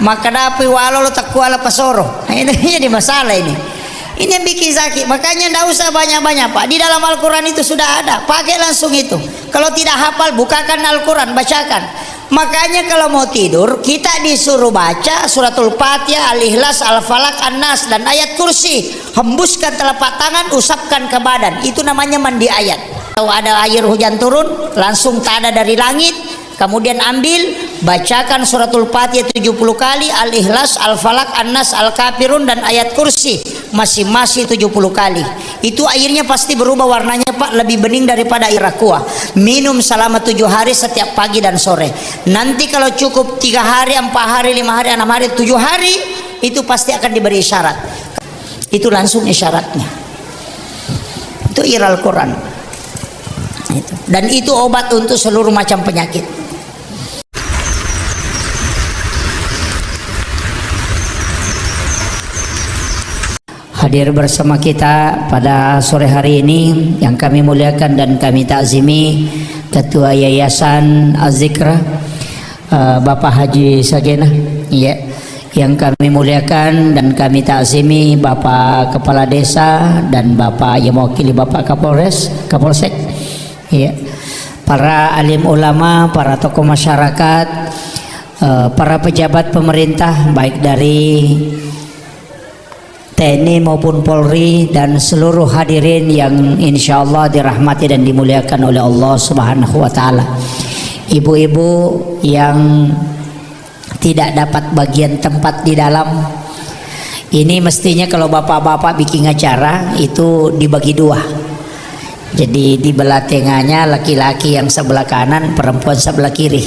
maka dapat walau lo tak kuala pasoro. Nah, ini jadi masalah ini. Ini yang bikin sakit. Makanya tidak usah banyak-banyak Pak. Di dalam Al-Quran itu sudah ada. Pakai langsung itu. Kalau tidak hafal, bukakan Al-Quran, bacakan. Makanya kalau mau tidur, kita disuruh baca suratul Fatihah, Al-Ikhlas, Al-Falaq, An-Nas, dan ayat kursi. Hembuskan telapak tangan, usapkan ke badan. Itu namanya mandi ayat. Kalau ada air hujan turun, langsung tada dari langit. Kemudian ambil, bacakan suratul Fatihah 70 kali, Al-Ikhlas, Al-Falaq, An-Nas, Al-Kafirun, dan ayat kursi masing-masing 70 kali. Itu airnya pasti berubah warnanya Pak, lebih bening daripada air aqua. Minum selama 7 hari setiap pagi dan sore. Nanti kalau cukup 3 hari, 4 hari, 5 hari, 6 hari, 7 hari, itu pasti akan diberi isyarat. Itu langsung isyaratnya. Itu Al Quran. Dan itu obat untuk seluruh macam penyakit. Hadir bersama kita pada sore hari ini yang kami muliakan dan kami takzimi Ketua Yayasan Az-Zikra Bapak Haji Sagenah, ya, yang kami muliakan dan kami takzimi Bapak Kepala Desa dan Bapak yang mewakili Bapak Kapolsek, ya, para alim ulama, para tokoh masyarakat, para pejabat pemerintah baik dari TNI maupun Polri dan seluruh hadirin yang insya Allah dirahmati dan dimuliakan oleh Allah Subhanahu wa Ta'ala. Ibu-ibu yang tidak dapat bagian tempat di dalam ini, mestinya kalau bapak-bapak bikin acara itu dibagi 2. Jadi di belah tengahnya laki-laki yang sebelah kanan, perempuan sebelah kiri.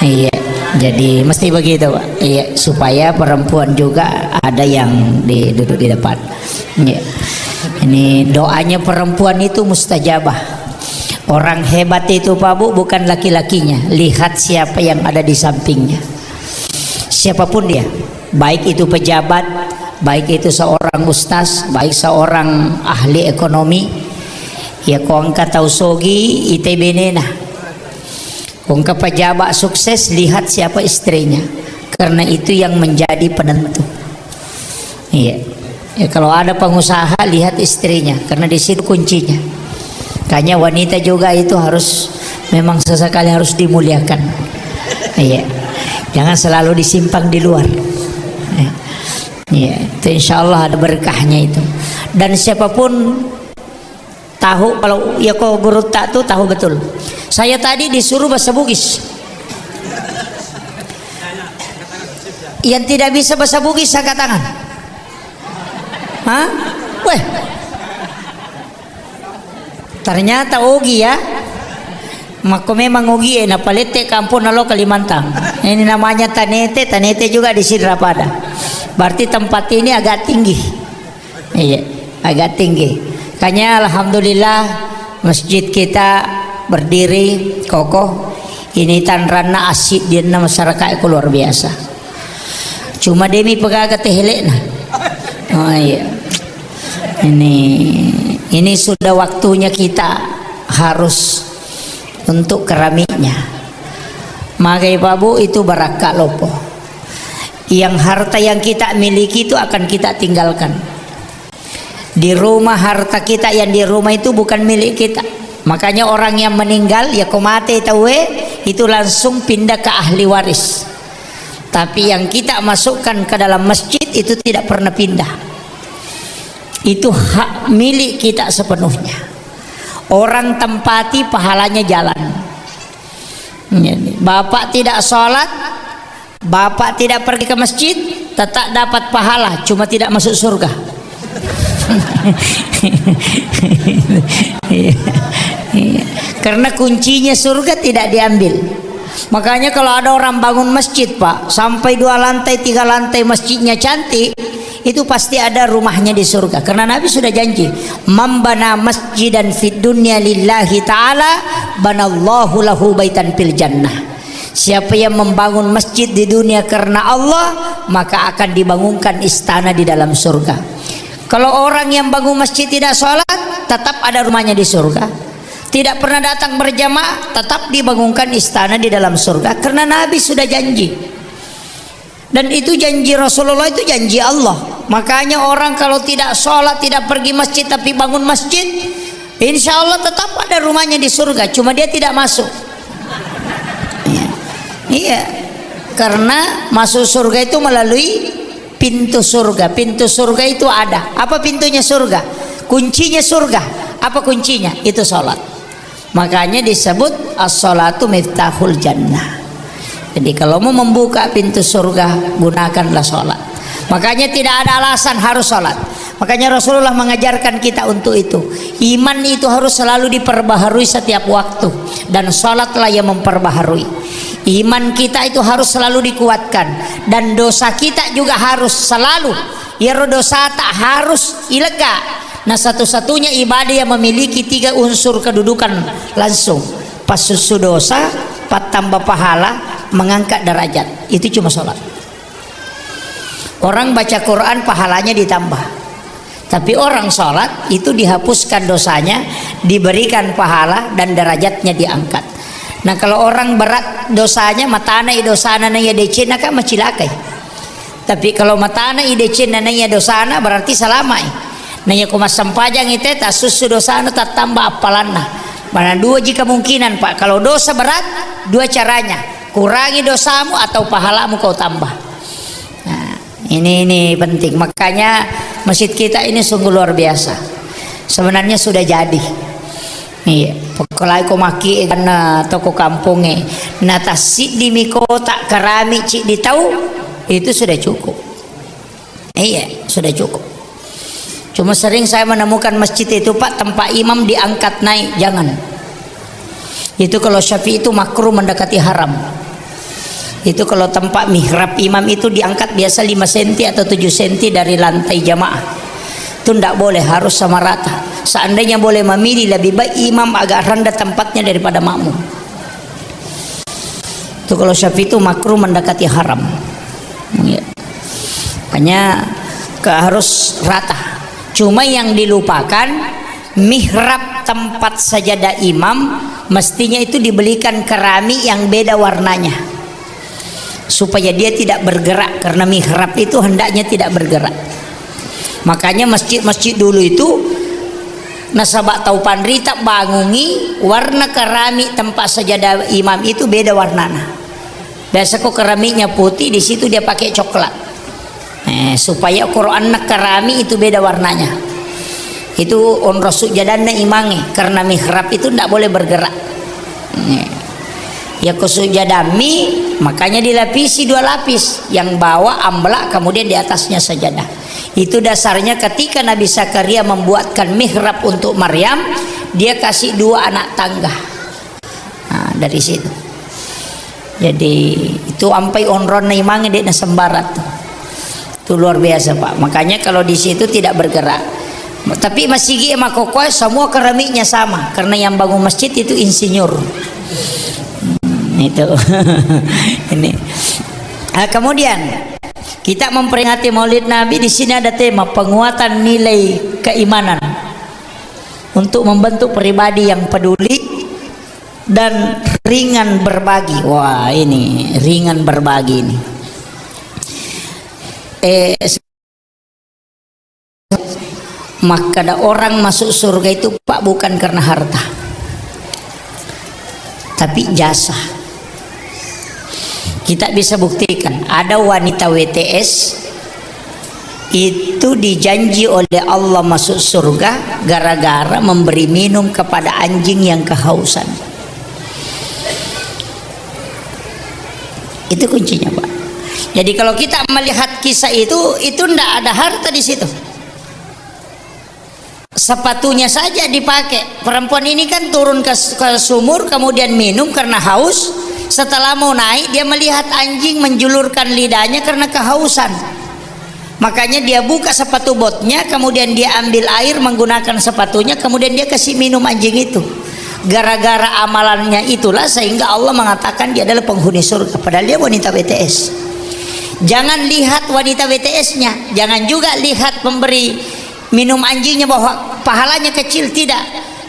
Iya. Jadi mesti begitu Pak, ya, supaya perempuan juga ada yang duduk di depan, ya. Ini doanya perempuan itu mustajabah. Orang hebat itu Pak Bu bukan laki-lakinya, lihat siapa yang ada di sampingnya. Siapapun dia, baik itu pejabat, baik itu seorang ustaz, baik seorang ahli ekonomi, ya kau angkat tahu sogi ITB nena. Ungkap pejabat sukses, lihat siapa istrinya, karena itu yang menjadi penentu. Iya. Ya, kalau ada pengusaha lihat istrinya, karena di situ kuncinya. Kayaknya wanita juga itu harus memang sesekali harus dimuliakan. Iya. Jangan selalu disimpang di luar. Iya. Itu insya Allah ada berkahnya itu. Dan siapapun tahu kalau ya kau guru tak tuh tahu betul. Saya tadi disuruh bahasa Bugis. Yang tidak bisa bahasa Bugis angkat tangan. Hah? Weh. Ternyata Ogi ya. Maka memang Ogi na palete kampung nalo Kalimantan. Ini namanya Tanete, Tanete juga di Sidrapada. Berarti tempat ini agak tinggi. Iya, agak tinggi. Kayaknya alhamdulillah masjid kita berdiri kokoh. Ini tanrana asyik di masyarakat itu luar biasa. Cuma demi pegaga tehelek nah. Oh iya. Ini sudah waktunya kita harus untuk keramiknya. Maka Pak Bu itu barakah lopo. Yang harta yang kita miliki itu akan kita tinggalkan. Di rumah harta kita yang di rumah itu bukan milik kita. Makanya orang yang meninggal ya komate tahu itu langsung pindah ke ahli waris. Tapi yang kita masukkan ke dalam masjid itu tidak pernah pindah. Itu hak milik kita sepenuhnya. Orang tempati pahalanya jalan. Bapak tidak sholat, bapak tidak pergi ke masjid, tetap dapat pahala, cuma tidak masuk surga. Karena kuncinya surga tidak diambil. Makanya kalau ada orang bangun masjid Pak, sampai 2 lantai 3 lantai masjidnya cantik, itu pasti ada rumahnya di surga. Karena Nabi sudah janji, "Mambana masjidan fid dunya lillahi ta'ala, banallahu lahu baitan fil jannah." Siapa yang membangun masjid di dunia karena Allah, maka akan dibangunkan istana di dalam surga. Kalau orang yang bangun masjid tidak sholat, tetap ada rumahnya di surga. Tidak pernah datang berjamaah, tetap dibangunkan istana di dalam surga. Karena Nabi sudah janji. Dan itu janji Rasulullah, itu janji Allah. Makanya orang kalau tidak sholat, tidak pergi masjid tapi bangun masjid, insya Allah tetap ada rumahnya di surga, cuma dia tidak masuk. Iya, karena masuk surga itu melalui pintu surga. Pintu surga itu ada. Apa pintunya surga? Kuncinya surga. Apa kuncinya? Itu sholat. Makanya disebut as-sholatu miftahul jannah. Jadi kalau mau membuka pintu surga, gunakanlah sholat. Makanya tidak ada alasan harus sholat. Makanya Rasulullah mengajarkan kita untuk itu. Iman itu harus selalu diperbaharui setiap waktu, dan sholatlah yang memperbaharui. Iman kita itu harus selalu dikuatkan, dan dosa kita juga harus selalu, ya, dosa tak harus ilega. Nah, satu-satunya ibadah yang memiliki 3 unsur kedudukan langsung: pas susu dosa, pas tambah pahala, mengangkat derajat. Itu cuma sholat. Orang baca Quran pahalanya ditambah, tapi orang sholat itu dihapuskan dosanya, diberikan pahala, dan derajatnya diangkat. Nah, kalau orang berat dosanya, matana idosana na ya decina kan macilakai. Tapi kalau matana idecina na ya dosana berarti salamai. Nah, ya kumas sampajang itu tak susu dosana tak tambah apalanna. Mana 2 jika mungkinan, Pak. Kalau dosa berat, 2 caranya: kurangi dosamu atau pahalamu kau tambah. Nah, ini penting. Makanya masjid kita ini sungguh luar biasa. Sebenarnya sudah jadi. Iya, pokoknya ko maki karena toko kampungnya. Nah, tasik di mikota kerami cik di tahu itu sudah cukup. Iya, sudah cukup. Cuma sering saya menemukan masjid itu, Pak, tempat imam diangkat naik, jangan. Itu kalau Syafi'i itu makruh mendekati haram. Itu kalau tempat mihrab imam itu diangkat biasa 5 cm atau 7 cm dari lantai jamaah. Itu tidak boleh, harus sama rata. Seandainya boleh memilih, lebih baik imam agak rendah tempatnya daripada makmum. Itu kalau Syafi'i itu makruh mendekati haram. Ya. Makanya harus rata. Cuma yang dilupakan, mihrab tempat sajadah imam mestinya itu dibelikan keramik yang beda warnanya, supaya dia tidak bergerak, karena mihrab itu hendaknya tidak bergerak. Makanya masjid-masjid dulu itu nasabak tau pandri tak bangungi warna keramik tempat sajadah imam itu beda warnanya. Biasa kok keramiknya putih, di situ dia pakai coklat. Supaya Quran nak keramik itu beda warnanya. Itu on rasul jadana imange, karena mihrab itu tidak boleh bergerak. Ya kusujadami, makanya dilapisi 2 lapis, yang bawah amblak, kemudian di atasnya sajadah. Itu dasarnya ketika Nabi Zakaria membuatkan mihrab untuk Maryam, dia kasih 2 anak tangga. Nah, dari situ. Jadi itu ampai onron imange di sembarat. Itu luar biasa, Pak. Makanya kalau di situ tidak bergerak. Tapi masih makokoi semua keramiknya sama, karena yang bangun masjid itu insinyur. Itu ini. Nah, kemudian kita memperingati Maulid Nabi, di sini ada tema penguatan nilai keimanan untuk membentuk pribadi yang peduli dan ringan berbagi. Wah, ini ringan berbagi ini. Maka ada orang masuk surga itu, Pak, bukan karena harta, tapi jasa. Kita bisa buktikan ada wanita WTS itu dijanji oleh Allah masuk surga gara-gara memberi minum kepada anjing yang kehausan. Itu kuncinya, Pak. Jadi kalau kita melihat kisah itu tidak ada harta di situ. Sepatunya saja dipakai. Perempuan ini kan turun ke sumur, kemudian minum karena haus. Setelah mau naik, dia melihat anjing menjulurkan lidahnya karena kehausan. Makanya dia buka sepatu botnya, kemudian dia ambil air menggunakan sepatunya, kemudian dia kasih minum anjing itu. Gara-gara amalannya itulah sehingga Allah mengatakan dia adalah penghuni surga, padahal dia wanita WTS. Jangan lihat wanita WTS-nya, jangan juga lihat pemberi minum anjingnya bahwa pahalanya kecil, tidak.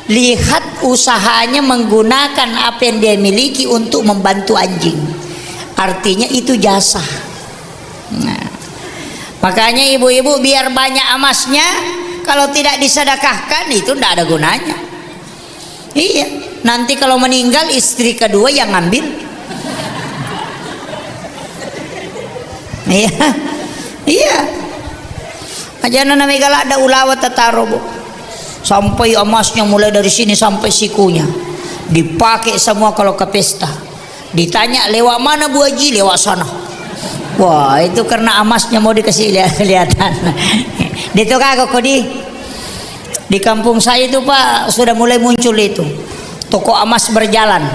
Lihat usahanya menggunakan apa yang dia miliki untuk membantu anjing. Artinya itu jasa. Makanya ibu-ibu biar banyak emasnya, kalau tidak disedekahkan itu tidak ada gunanya. Iya, nanti kalau meninggal istri kedua yang ngambil. Iya, iya. Aja nana megala ada ulawat tataro bu. Sampai emasnya mulai dari sini sampai sikunya dipakai semua kalau ke pesta. Ditanya lewat mana Bu Haji, lewat sana. Wah, itu karena emasnya mau dikasih kelihatan. Itu kagak kok di kampung saya itu Pak sudah mulai muncul itu toko emas berjalan.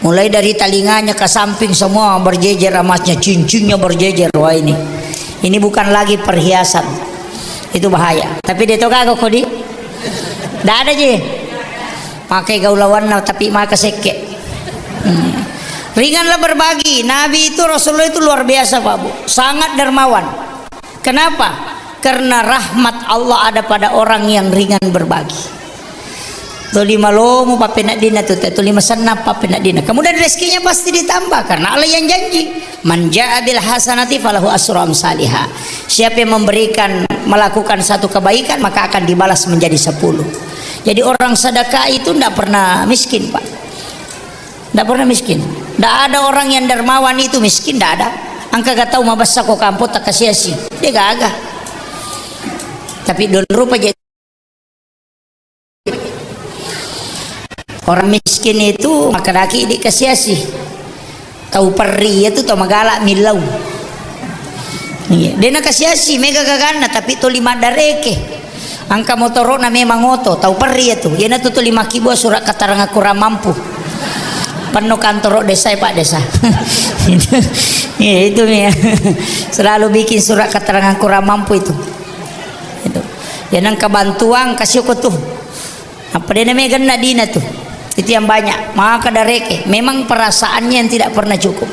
Mulai dari telinganya ke samping semua berjejer emasnya, cincinnya berjejer. Wah ini bukan lagi perhiasan, itu bahaya. Tapi dia tuh kagak kok dah ada je pakai gaulawan tapi maka seke. Ringanlah berbagi. Nabi itu Rasulullah itu luar biasa Pak Bu, sangat dermawan. Kenapa? Karena rahmat Allah ada pada orang yang ringan berbagi. Tolima lomu papenak dina tu tolima senap papenak dina. Kemudian rezekinya pasti ditambah karena Allah yang janji, man jaa bil hasanati falahu asyru amsalihha. Siapa yang melakukan satu kebaikan maka akan dibalas menjadi 10. Jadi orang sedekah itu tidak pernah miskin Pak. Tidak pernah miskin. Tidak ada orang yang dermawan itu miskin, tidak ada. Angka gak tahu mabasa kok kampot tak kasih si. Dia gak agak. Tapi dulu rupa jadi orang miskin itu maka laki dikasih sih. Tahu peri itu tahu magala milau. Iya, dia nak kasih sih mega gagana tapi tu 5 dareke. Angka motorona memang moto tahu peri itu. Dia nak tu 5 kibo surat keterangan kurang mampu. Penuh kantor desa Pak desa. Iya itu ya. Selalu bikin surat keterangan kurang mampu itu. Itu. Ya nang kebantuan kasih aku tuh. Apa dia namanya gana dina tuh. Itu yang banyak. Maka dareke. Memang perasaannya yang tidak pernah cukup.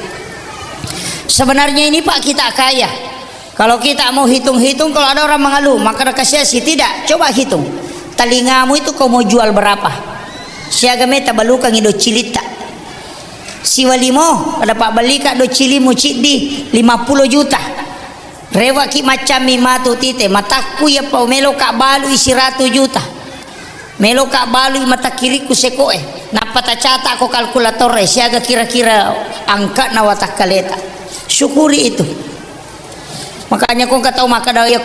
Sebenarnya ini Pak kita kaya. Kalau kita mau hitung-hitung, kalau ada orang mengeluh maka kasih sih tidak. Coba hitung. Telingamu itu kau mau jual berapa? Siaga meta balukan ido cilita. Siwa limo ada Pak beli kak do cilimu cidi 50 juta. Rewa ki macam matu tite mataku ya pau melo kak balu isi 100 juta. Melo kak balu mata kiriku sekoe. Napa ta cata ko kalkulator siaga kira-kira angka na watak kaleta. Syukuri itu. Makanya kau tahu maka dah ya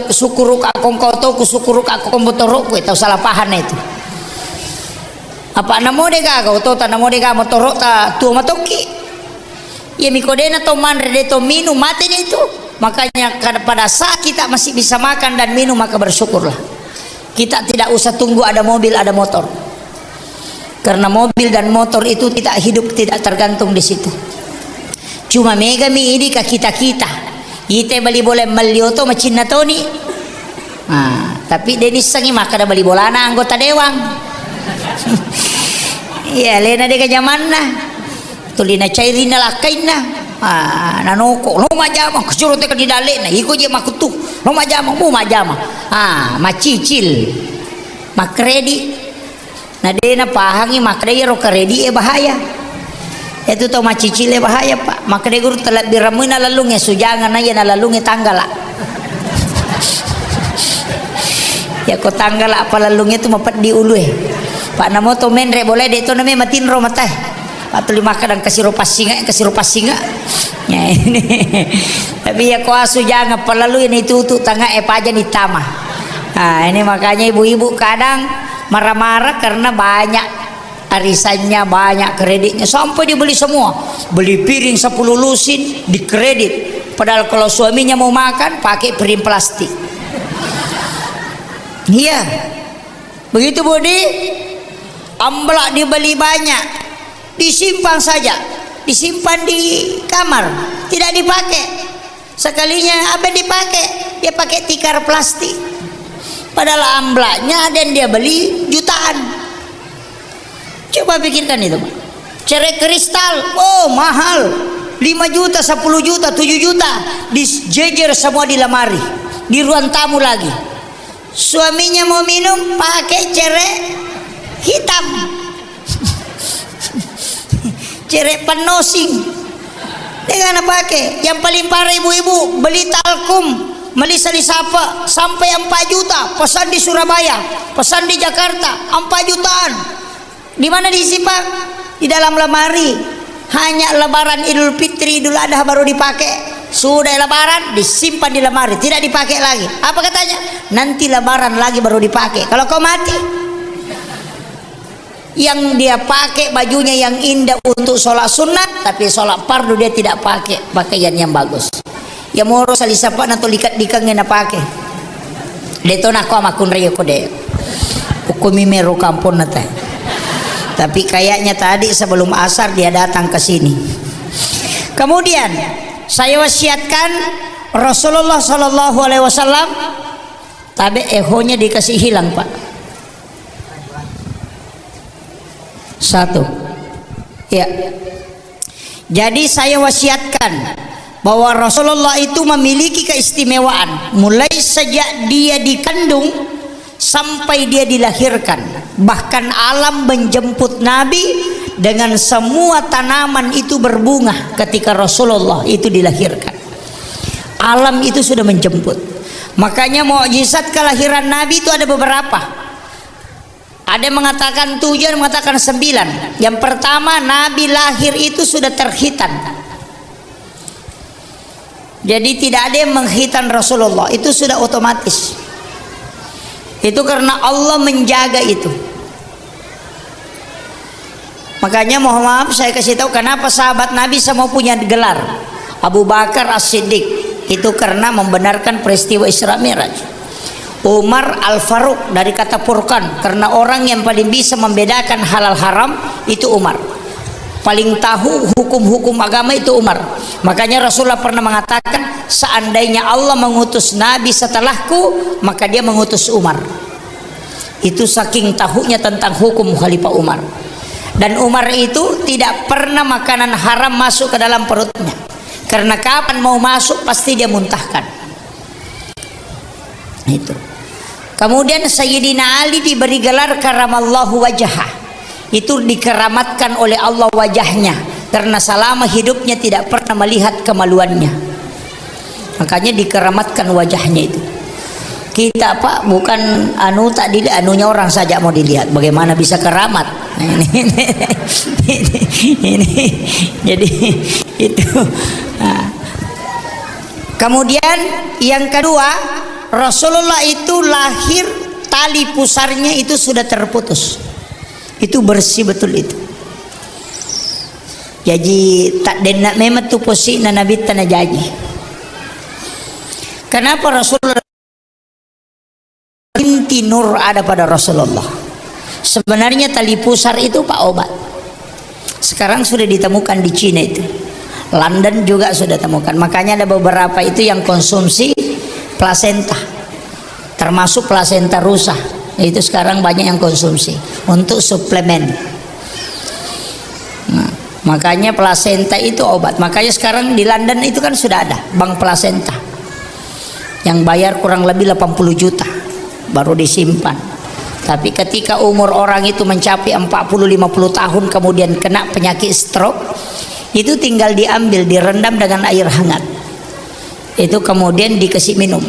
syukuruk aku kau tahu ku syukuruk aku komputerok ku tahu salah paham itu. Apa namo dega kau tahu namo dega motorok ta tua matoki. Ya mikodena to manre de to minum mati itu. Makanya pada saat kita masih bisa makan dan minum maka bersyukurlah. Kita tidak usah tunggu ada mobil ada motor. Karena mobil dan motor itu tidak hidup tidak tergantung di situ. Cuma mega mi ini ke kita. Ite beli boleh melioto macina toni. Nah, tapi Denis sangi maka dah beli bolana anggota dewang. Iya, lena deka zamanna. Tulina cairina lakaina. Ah, nanoko lo majama kesuruh teka di dalena iko je makutu. Lo majama mu majama. Ah, macicil. Makredi. Nah dena pahangi makredi ro kredi bahaya. Itu tau macicile bahaya Pak. Maka dia guru telah biramuin lalungnya sujangan aja lalungnya tanggala. Ya kok tanggala apa lalungnya itu mepet di ulu Pak namo to menre boleh deh itu namanya matin ro matah. Pak tuli makan dan kasih rupas singa. Ya ini. Tapi ya kok sujangan pelalu ini itu tangga aja di tamah. Nah ini makanya ibu-ibu kadang marah-marah karena banyak arisannya banyak kreditnya sampai dibeli semua beli piring 10 lusin di kredit padahal kalau suaminya mau makan pakai piring plastik. Iya begitu Budi amblak dibeli banyak disimpan saja disimpan di kamar tidak dipakai sekalinya apa dipakai dia pakai tikar plastik padahal amblaknya dan dia beli jutaan. Coba pikirkan itu Pak. Cerek kristal, oh mahal 5 juta, 10 juta, 7 juta dijejer semua di lemari di ruang tamu lagi. Suaminya mau minum pakai cerek hitam. Cerek penosing. Dia nggak pakai. Yang paling parah ibu-ibu beli talkum, beli salisapa sampai 4 juta. Pesan di Surabaya, pesan di Jakarta 4 jutaan. Di mana diisi Pak? Di dalam lemari. Hanya lebaran Idul Fitri, Idul Adha baru dipakai. Sudah lebaran disimpan di lemari, tidak dipakai lagi. Apa katanya? Nanti lebaran lagi baru dipakai. Kalau kau mati, yang dia pakai bajunya yang indah untuk sholat sunat, tapi sholat fardu dia tidak pakai pakaian yang bagus. Ya moro salisapa nato likat dikang na pakai. Deto na ko makun rayo ko de. Ukumi meru kampung nate. Tapi kayaknya tadi sebelum asar dia datang ke sini. Kemudian saya wasiatkan Rasulullah Shallallahu Alaihi Wasallam, tapi ehonya dikasih hilang Pak. Satu, ya. Jadi saya wasiatkan bahwa Rasulullah itu memiliki keistimewaan mulai sejak dia dikandung sampai dia dilahirkan. Bahkan alam menjemput Nabi dengan semua tanaman itu berbunga ketika Rasulullah itu dilahirkan. Alam itu sudah menjemput. Makanya mukjizat kelahiran Nabi itu ada beberapa. Ada yang mengatakan 7, ada yang mengatakan 9. Yang pertama, Nabi lahir itu sudah terkhitan. Jadi tidak ada yang mengkhitan Rasulullah, itu sudah otomatis. Itu karena Allah menjaga itu. Makanya mohon maaf saya kasih tahu kenapa sahabat Nabi semua punya gelar. Abu Bakar As-Siddiq itu karena membenarkan peristiwa Isra Mi'raj. Umar Al-Faruq dari kata Furqan, karena orang yang paling bisa membedakan halal haram itu Umar. Paling tahu hukum-hukum agama itu Umar. Makanya Rasulullah pernah mengatakan, seandainya Allah mengutus Nabi setelahku, maka dia mengutus Umar. Itu saking tahunya tentang hukum Khalifah Umar. Dan Umar itu tidak pernah makanan haram masuk ke dalam perutnya, karena kapan mau masuk pasti dia muntahkan. Itu. Kemudian Sayyidina Ali diberi gelar karamallahu wajhah. Itu dikeramatkan oleh Allah wajahnya, karena selama hidupnya tidak pernah melihat kemaluannya. Makanya dikeramatkan wajahnya itu. Kita Pak bukan anu tak dilihat, anunya orang saja mau dilihat. Bagaimana bisa keramat? Ini. Jadi itu. Nah. Kemudian yang kedua, Rasulullah itu lahir tali pusarnya itu sudah terputus. Itu bersih betul itu. Jadi tak denak memang tu posi na nabi tanah jaji. Kenapa Rasulullah inti nur ada pada Rasulullah? Sebenarnya tali pusar itu Pak obat. Sekarang sudah ditemukan di Cina itu. London juga sudah temukan. Makanya ada beberapa itu yang konsumsi plasenta, termasuk plasenta rusa. Itu sekarang banyak yang konsumsi untuk suplemen. Nah, makanya plasenta itu obat. Makanya sekarang di London itu kan sudah ada bank plasenta yang bayar kurang lebih 80 juta baru disimpan. Tapi ketika umur orang itu mencapai 40-50 tahun kemudian kena penyakit stroke, itu tinggal diambil, direndam dengan air hangat, itu kemudian dikasih minum.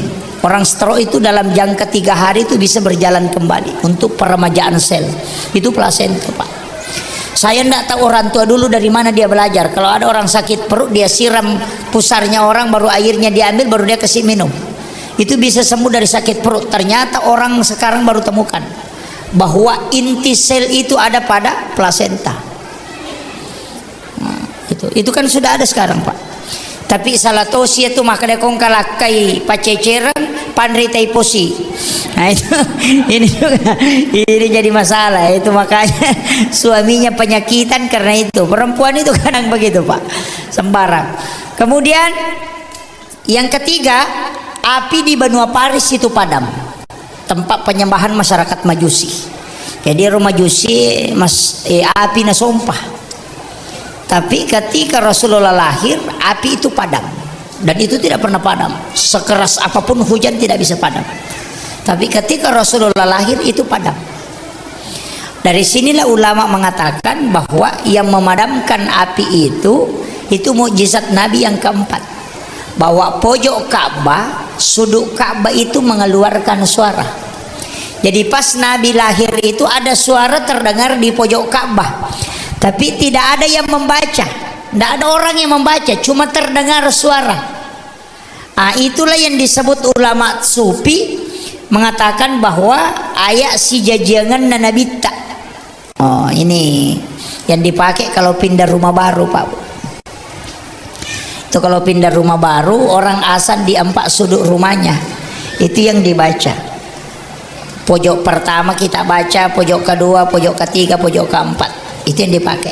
Orang stroke itu dalam jangka 3 hari itu bisa berjalan kembali untuk peremajaan sel. Itu plasenta Pak. Saya tidak tahu orang tua dulu dari mana dia belajar. Kalau ada orang sakit perut, dia siram pusarnya orang, baru airnya diambil, baru dia kasih minum. Itu bisa sembuh dari sakit perut. Ternyata orang sekarang baru temukan bahwa inti sel itu ada pada plasenta. Nah, itu kan sudah ada sekarang Pak. Tapi salah tosi itu makanya kong kalakai paceceran pandri taiposi. Nah itu ini juga ini jadi masalah. Itu makanya suaminya penyakitan karena itu. Perempuan itu kadang begitu Pak, sembarang. Kemudian yang ketiga, api di benua Paris itu padam, tempat penyembahan masyarakat Majusi. Jadi rumah Majusi api nasompah. Tapi ketika Rasulullah lahir, api itu padam, dan itu tidak pernah padam. Sekeras apapun hujan tidak bisa padam. Tapi ketika Rasulullah lahir itu padam. Dari sinilah ulama mengatakan bahwa yang memadamkan api itu Itu mukjizat Nabi yang keempat, bahwa pojok Ka'bah, sudut Ka'bah itu mengeluarkan suara. Jadi pas Nabi lahir itu ada suara terdengar di pojok Ka'bah, tapi tidak ada yang membaca, tidak ada orang yang membaca, cuma terdengar suara. Itulah yang disebut ulama sufi mengatakan bahwa ayat si jajangan nanabita. Ini yang dipakai kalau pindah rumah baru, Pak. Itu kalau pindah rumah baru, orang azan di 4 sudut rumahnya, itu yang dibaca. Pojok pertama kita baca, pojok kedua, pojok ketiga, pojok keempat, itu yang dipakai.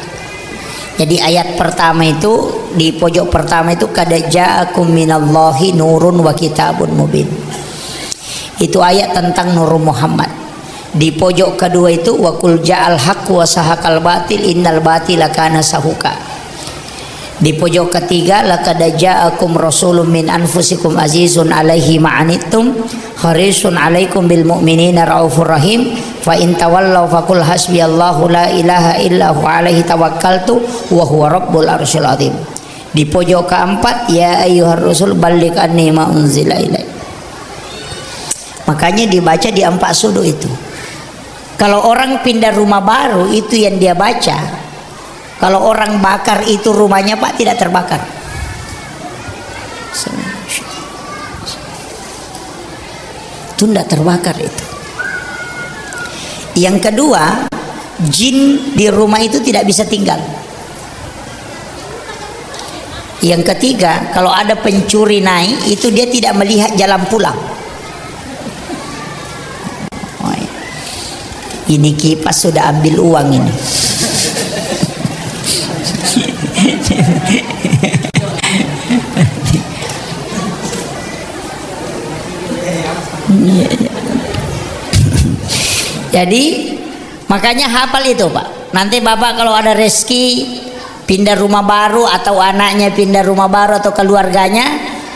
Jadi ayat pertama itu, di pojok pertama itu qad ja'akum minallahi nurun wa kitabun mubin. Itu ayat tentang Nur Muhammad. Di pojok kedua itu wa qul ja'al haqq wa sahaqal batil innal batila kana sahuqa. Di pojok ketiga laqad ja'akum rasulun min anfusikum azizun 'alaihi ma'anittum harisun 'alaikum bil mu'minina raufur rahim fa in tawallaw faqul hasbiyallahu la ilaha illa huwa 'alaihi tawakkaltu wa huwa rabbul arsyil azim. Di pojok keempat ya ayyuhar rasul balligh anni ma unzila ilaik. Makanya dibaca di 4 sudut itu. Kalau orang pindah rumah baru itu yang dia baca. Kalau orang bakar itu rumahnya, Pak, tidak terbakar. Itu tidak terbakar itu. Yang kedua, jin di rumah itu tidak bisa tinggal. Yang ketiga, kalau ada pencuri naik itu dia tidak melihat jalan pulang. Ini kipas sudah ambil uang ini. Jadi makanya hafal itu, Pak. Nanti Bapak kalau ada rezeki pindah rumah baru atau anaknya pindah rumah baru atau keluarganya,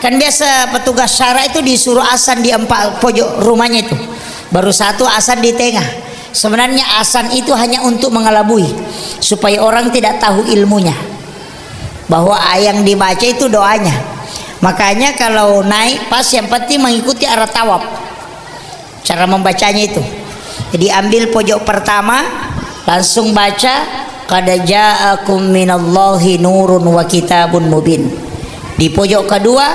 kan biasa petugas syara itu disuruh azan di 4 pojok rumahnya itu. Baru satu azan di tengah. Sebenarnya azan itu hanya untuk mengelabui supaya orang tidak tahu ilmunya, bahwa yang dibaca itu doanya. Makanya kalau naik pas yang penting mengikuti arah tawaf, cara membacanya itu. Jadi ambil pojok pertama langsung baca qad ja'akum minallahi nurun wa kitabun mubin. Di pojok kedua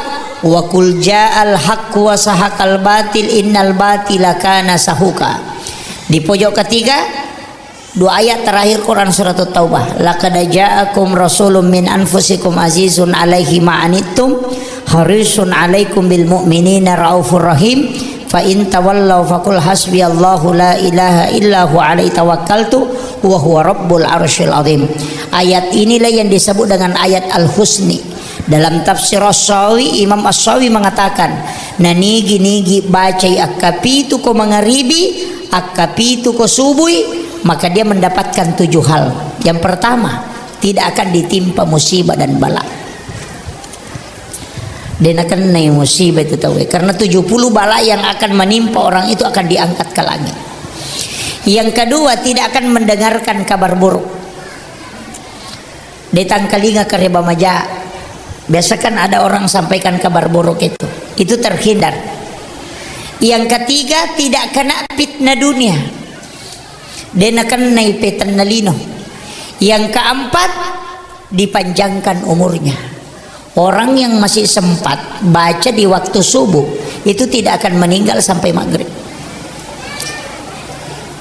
wa qul ja'al haqq wa sahaqal batil innal batila kana sahuqa. Di pojok ketiga 2 ayat terakhir Quran surat At-Taubah, laqad ja'akum rasulun min anfusikum azizun 'alaihi ma'anittum harisun 'alaikum bil mu'minina raufur rahim fa in tawallaw faqul hasbiyallahu la ilaha illa huwa 'alaihi tawakkaltu wa huwa rabbul arsyil azim. Ayat inilah yang disebut dengan ayat Al-Husni. Dalam tafsir As-Sawi, Imam As-Sawi mengatakan, nanigi-nigi bacai akapitu ko mangaribi akapitu ko subui, maka dia mendapatkan 7 hal. Yang pertama, tidak akan ditimpa musibah dan bala. Dia akan naik musibah itu tahu, karena 70 bala yang akan menimpa orang itu akan diangkat ke langit. Yang kedua, tidak akan mendengarkan kabar buruk. Datang kelinga kereba maja. Biasa kan ada orang sampaikan kabar buruk itu terhindar. Yang ketiga, tidak kena fitnah dunia. Dan akan naik fitnah lino. Yang keempat, dipanjangkan umurnya. Orang yang masih sempat baca di waktu subuh itu tidak akan meninggal sampai maghrib.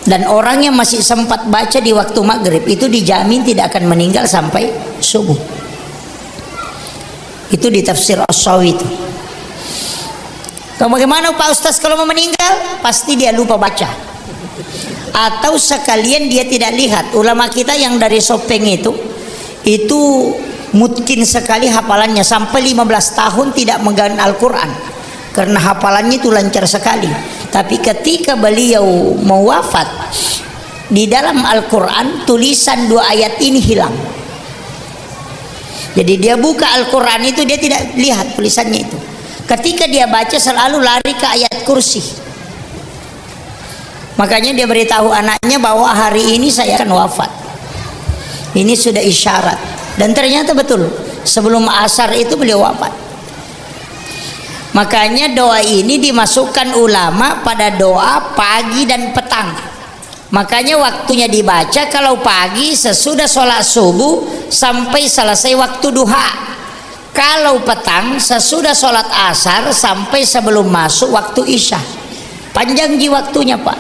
Dan orang yang masih sempat baca di waktu maghrib itu dijamin tidak akan meninggal sampai subuh. Itu di tafsir As-Sawi itu. Bagaimana Pak Ustaz kalau mau meninggal? Pasti dia lupa baca. Atau sekalian dia tidak lihat. Ulama kita yang dari Sopeng itu mungkin sekali hafalannya sampai 15 tahun tidak megang Al-Quran. Karena hafalannya itu lancar sekali. Tapi ketika beliau mau wafat, di dalam Al-Quran tulisan 2 ayat ini hilang. Jadi dia buka Al-Quran itu dia tidak lihat tulisannya itu. Ketika dia baca selalu lari ke ayat kursi. Makanya dia beritahu anaknya bahwa hari ini saya akan wafat. Ini sudah isyarat. Dan ternyata betul. sebelum asar itu beliau wafat. Makanya doa ini dimasukkan ulama pada doa pagi dan petang. Makanya waktunya dibaca kalau pagi sesudah sholat subuh sampai selesai waktu duha. Kalau petang sesudah sholat asar sampai sebelum masuk waktu isya. Panjang ji waktunya Pak.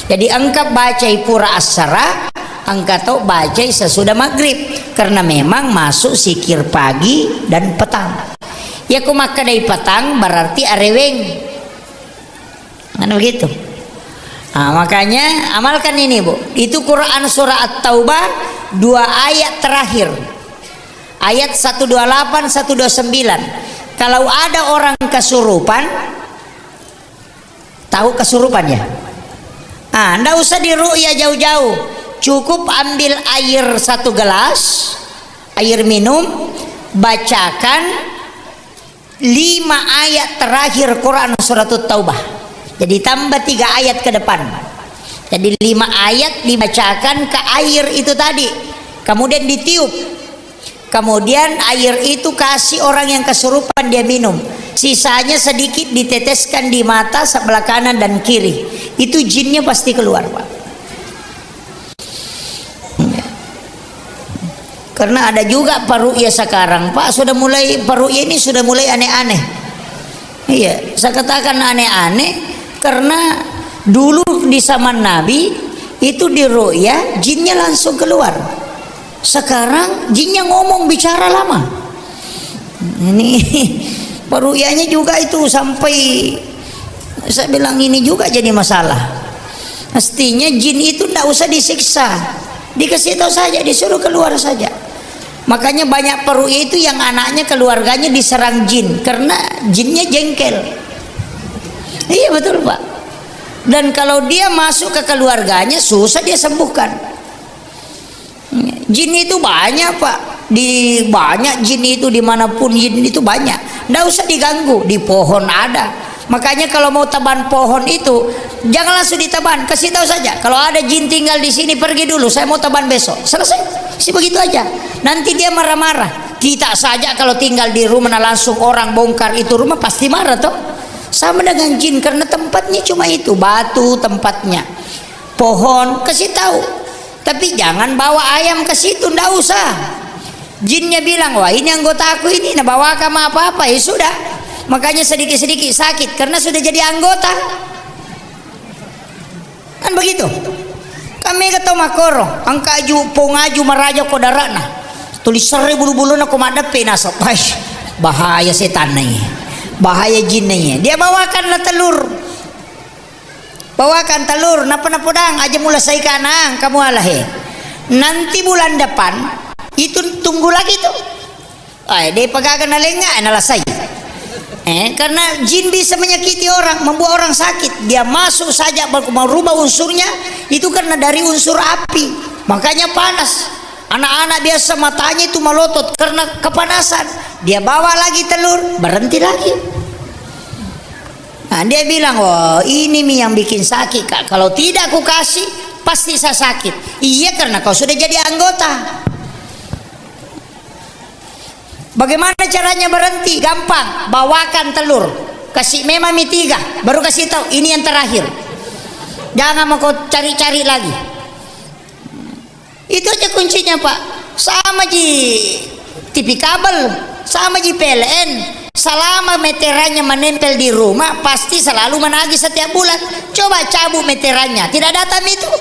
Jadi engkau baca pura asara, engkau baca sesudah maghrib, karena memang masuk zikir pagi dan petang. Ya kumaka dari petang berarti areweng, kan begitu. Nah, makanya amalkan ini Bu. Itu Quran surah At-Taubah 2 ayat terakhir. Ayat 128 129. Kalau ada orang kesurupan, tahu kesurupan ya? Ah, enggak usah diru'ya jauh-jauh. Cukup ambil air 1 gelas, air minum, bacakan 5 ayat terakhir Quran surah At-Taubah. Jadi tambah 3 ayat ke depan. Jadi 5 ayat dibacakan ke air itu tadi. Kemudian ditiup. Kemudian air itu kasih orang yang kesurupan dia minum. Sisanya sedikit diteteskan di mata sebelah kanan dan kiri. Itu jinnya pasti keluar Pak. Karena ada juga paru'ya sekarang Pak, sudah mulai paru'ya ini sudah mulai aneh-aneh. Iya, saya katakan aneh-aneh karena dulu di zaman Nabi itu di ru'ya jinnya langsung keluar. Sekarang jinnya ngomong bicara lama. Ini paru'yanya juga itu sampai saya bilang ini juga jadi masalah. Mestinya jin itu tidak usah disiksa, dikasih tahu saja, disuruh keluar saja. Makanya banyak paru'ya itu yang anaknya keluarganya diserang jin karena jinnya jengkel. Iya betul Pak. Dan kalau dia masuk ke keluarganya susah dia sembuhkan. Jin itu banyak Pak. Banyak jin itu dimanapun jin itu banyak. Nggak usah diganggu. Di pohon ada. Makanya kalau mau teban pohon itu jangan langsung diteban. Kasih tahu saja. Kalau ada jin tinggal di sini pergi dulu. Saya mau teban besok. Selesai. Begitu aja. Nanti dia marah-marah. Kita saja kalau tinggal di rumah langsung orang bongkar itu rumah pasti marah toh. Sama dengan jin karena tempatnya cuma itu, batu tempatnya, pohon, kasih tahu. Tapi jangan bawa ayam ke situ, ndak usah. Jinnya bilang, wah ini anggota aku ini, nah bawa kamu apa-apa, ya sudah. Makanya sedikit-sedikit sakit karena sudah jadi anggota. Kan begitu. Kami ketemu makoro, angkaju pongaju maraja kodarana. Tulis seri bulu-bulu nak komadepe nasab. Bahaya setan nih. Bahaya jinnya. Dia bawakanlah telur. Bawakan telur napa-napodang aja mula saya kanang kamu alahe. Nanti bulan depan itu tunggu lagi tuh. Dia pegangan alenga analah saya. Karena jin bisa menyakiti orang, membuat orang sakit. Dia masuk saja merubah unsurnya itu karena dari unsur api. Makanya panas. Anak-anak biasa matanya itu melotot karena kepanasan. Dia bawa lagi telur, berhenti lagi. Nah, dia bilang, oh ini mie yang bikin sakit Kak. Kalau tidak aku kasih, pasti saya sakit. Iya karena kau sudah jadi anggota. Bagaimana caranya berhenti? Gampang, bawakan telur. Kasih memang mie 3, baru kasih tahu ini yang terakhir. Jangan mau kau cari-cari lagi. Itu aja kuncinya Pak. Sama ji TV kabel, sama ji PLN. Selama meterannya menempel di rumah pasti selalu menagih setiap bulan. Coba cabut meterannya, tidak datang itu.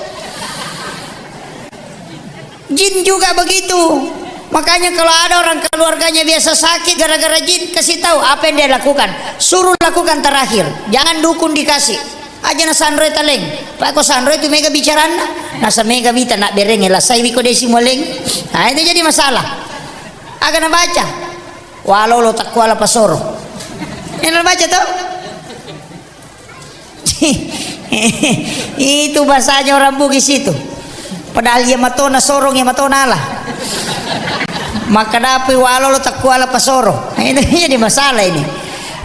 Jin juga begitu. Makanya kalau ada orang keluarganya biasa sakit gara-gara jin, kasih tahu apa yang dia lakukan. Suruh lakukan terakhir. Jangan dukun dikasih. Aja na sanroy taleng. Pak ko sanroy itu mega bicara nasa mega bita nak bereng lah saya biko desi moleng. Nah itu jadi masalah. Akan baca. Walau lo tak kuala pasoro. Yang baca tuh. Itu bahasanya orang Bugis itu. Padahal ia matona sorong ia matona lah. Maka dapat walau lo tak kuala pasoro. Ini jadi masalah ini.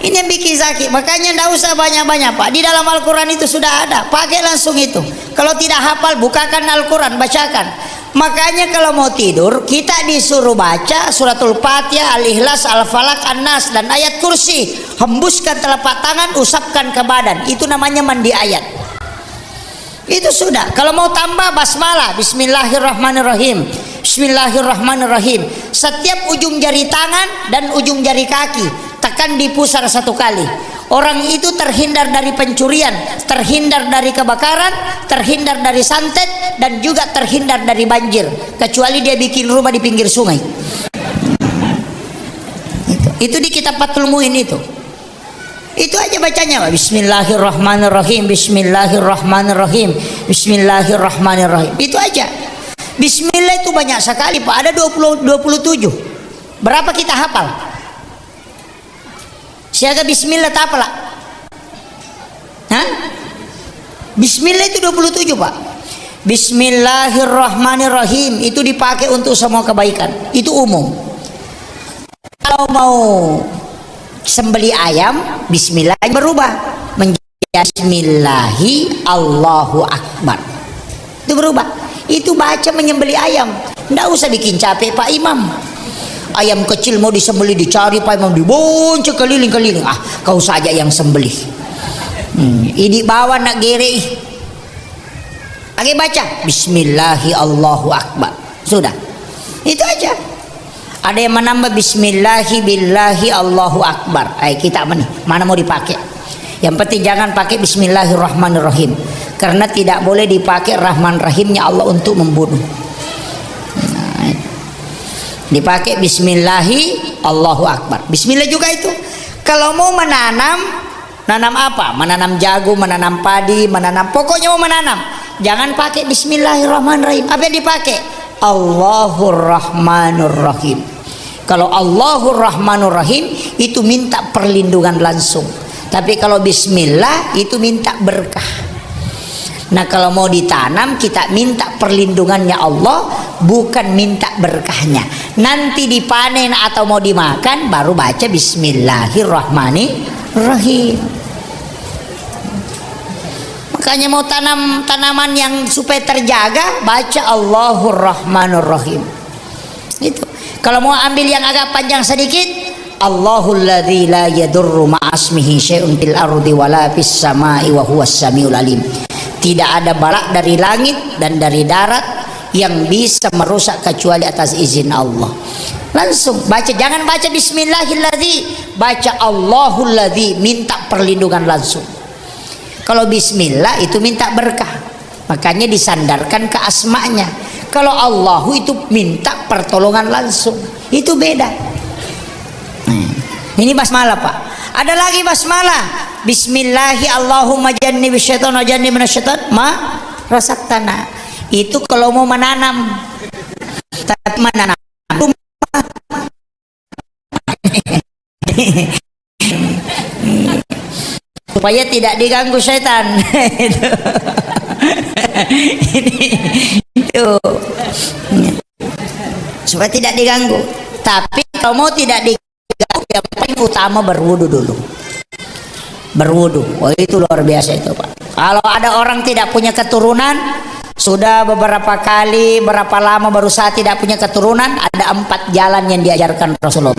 Ini yang bikin sakit. Makanya tidak usah banyak-banyak Pak. Di dalam Al-Quran itu sudah ada. Pakai langsung itu. Kalau tidak hafal bukakan Al-Quran, bacakan. Makanya kalau mau tidur kita disuruh baca suratul Fatihah, Al-Ikhlas, Al-Falaq, An-Nas dan ayat kursi. Hembuskan telapak tangan, usapkan ke badan. Itu namanya mandi ayat. Itu sudah. Kalau mau tambah basmalah, Bismillahirrahmanirrahim, Bismillahirrahmanirrahim. Setiap ujung jari tangan dan ujung jari kaki tekan di pusar 1 kali. Orang itu terhindar dari pencurian, terhindar dari kebakaran, terhindar dari santet, dan juga terhindar dari banjir. Kecuali dia bikin rumah di pinggir sungai. Itu di kitab Fathul Muin itu. Itu aja bacanya, Bismillahirrahmanirrahim, Bismillahirrahmanirrahim, Bismillahirrahmanirrahim. Itu aja. Bismillah itu banyak sekali, Pak. Ada 27. Berapa kita hafal? Siaga Bismillah tak apalah? Hah? Bismillah itu 27, Pak. Bismillahirrahmanirrahim itu dipakai untuk semua kebaikan. Itu umum. Kalau mau sembeli ayam, Bismillah berubah menjadi Bismillahi Allahu Akbar. Itu berubah. Itu baca menyembeli ayam. Nggak usah bikin capek Pak Imam. Ayam kecil mau disembelih dicari Pak Imam, dibonceng keliling-keliling. Ah, kau saja yang sembelih. Ini bawa nak gere. Lagi baca Bismillahi Allahu Akbar. Sudah. Itu aja. Ada yang menambah Bismillahi billahi Allahu Akbar. Kita mana mau dipakai? Yang penting jangan pakai Bismillahirrahmanirrahim, karena tidak boleh dipakai Rahman Rahimnya Allah untuk membunuh. Dipakai Bismillahi Allahu Akbar. Bismillah juga itu. Kalau mau menanam, nanam apa? Menanam jagung, menanam padi, menanam, pokoknya mau menanam, jangan pakai Bismillahirrahmanirrahim. Apa yang dipakai? Allahur Rahmanur Rahim. Kalau Allahur Rahmanur Rahim itu minta perlindungan langsung. Tapi kalau Bismillah itu minta berkah. Nah, kalau mau ditanam kita minta perlindungannya Allah, bukan minta berkahnya. Nanti dipanen atau mau dimakan baru baca Bismillahirrahmanirrahim. Makanya mau tanam tanaman yang supaya terjaga, baca Allahur Rahmanur Rahim. Itu. Kalau mau ambil yang agak panjang sedikit, Allahul ladzi la yadurru ma'asmihi syai'un fil ardi wala fis sama'i wa huwas samiul alim. Tidak ada balak dari langit dan dari darat yang bisa merusak kecuali atas izin Allah. Langsung baca, jangan baca Bismillahilladzi, baca Allahul ladzi, minta perlindungan langsung. Kalau Bismillah itu minta berkah, makanya disandarkan ke asma'nya. Kalau Allahu itu minta pertolongan langsung, itu beda. Ini basmalah Pak. Ada lagi basmalah. Bismillahi Allahumma jannibish syaitan wa jannibna syaitan ma razaqtana. Itu kalau mau menanam. Tapi menanam supaya tidak diganggu syaitan. Itu supaya tidak diganggu. Tapi kalau mau tidak diganggu, yang paling utama berwudu dulu. Berwudu, oh itu luar biasa itu Pak. Kalau ada orang tidak punya keturunan, sudah beberapa kali, berapa lama baru saat tidak punya keturunan, ada 4 jalan yang diajarkan Rasulullah.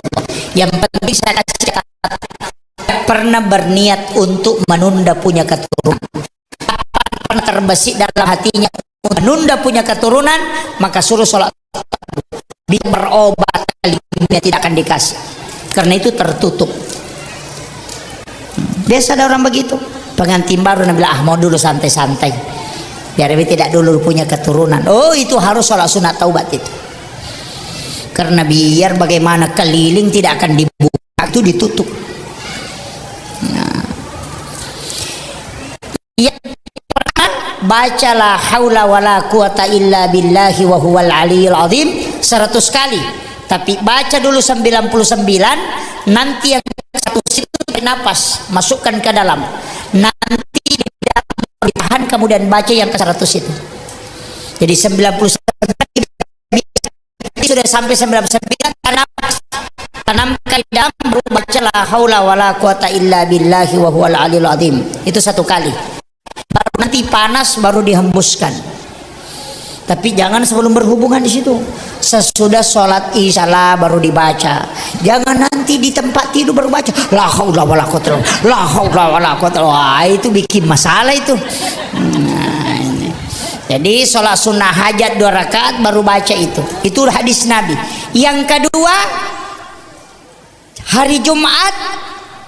Yang penting saya kasih catatan, pernah berniat untuk menunda punya keturunan. Pernah terbesit dalam hatinya menunda punya keturunan, maka suruh sholat. Biar berobat kalinya tidak akan dikasih, karena itu tertutup. Biasa ada orang begitu, pengantin baru bilang mau dulu santai-santai biar dia tidak dulu punya keturunan. Oh itu harus sholat sunat taubat itu, karena biar bagaimana keliling tidak akan dibuka, itu ditutup. Nah, yang pertama bacalah haula wala quwata illa billahi wa huwal aliyul azim 100 kali, tapi baca dulu 99, nanti yang satu situ napas masukkan ke dalam, nanti di dalam ditahan, kemudian baca yang ke 100 itu. Jadi 99 sudah sampai 99, tanamkan di dalam, baru baca la haula wala quwata illa billahi wa huwal aliyul azim. Itu 1 kali. Baru nanti panas baru dihembuskan. Tapi jangan sebelum berhubungan di situ. Sesudah sholat isya lah baru dibaca. Jangan nanti di tempat tidur baru baca. La haula wala quwwata la haula wala quwwata. Wah, itu bikin masalah itu. Nah, ini. Jadi sholat sunnah hajat 2 rakaat baru baca itu. Itu hadis Nabi. Yang kedua, hari Jumat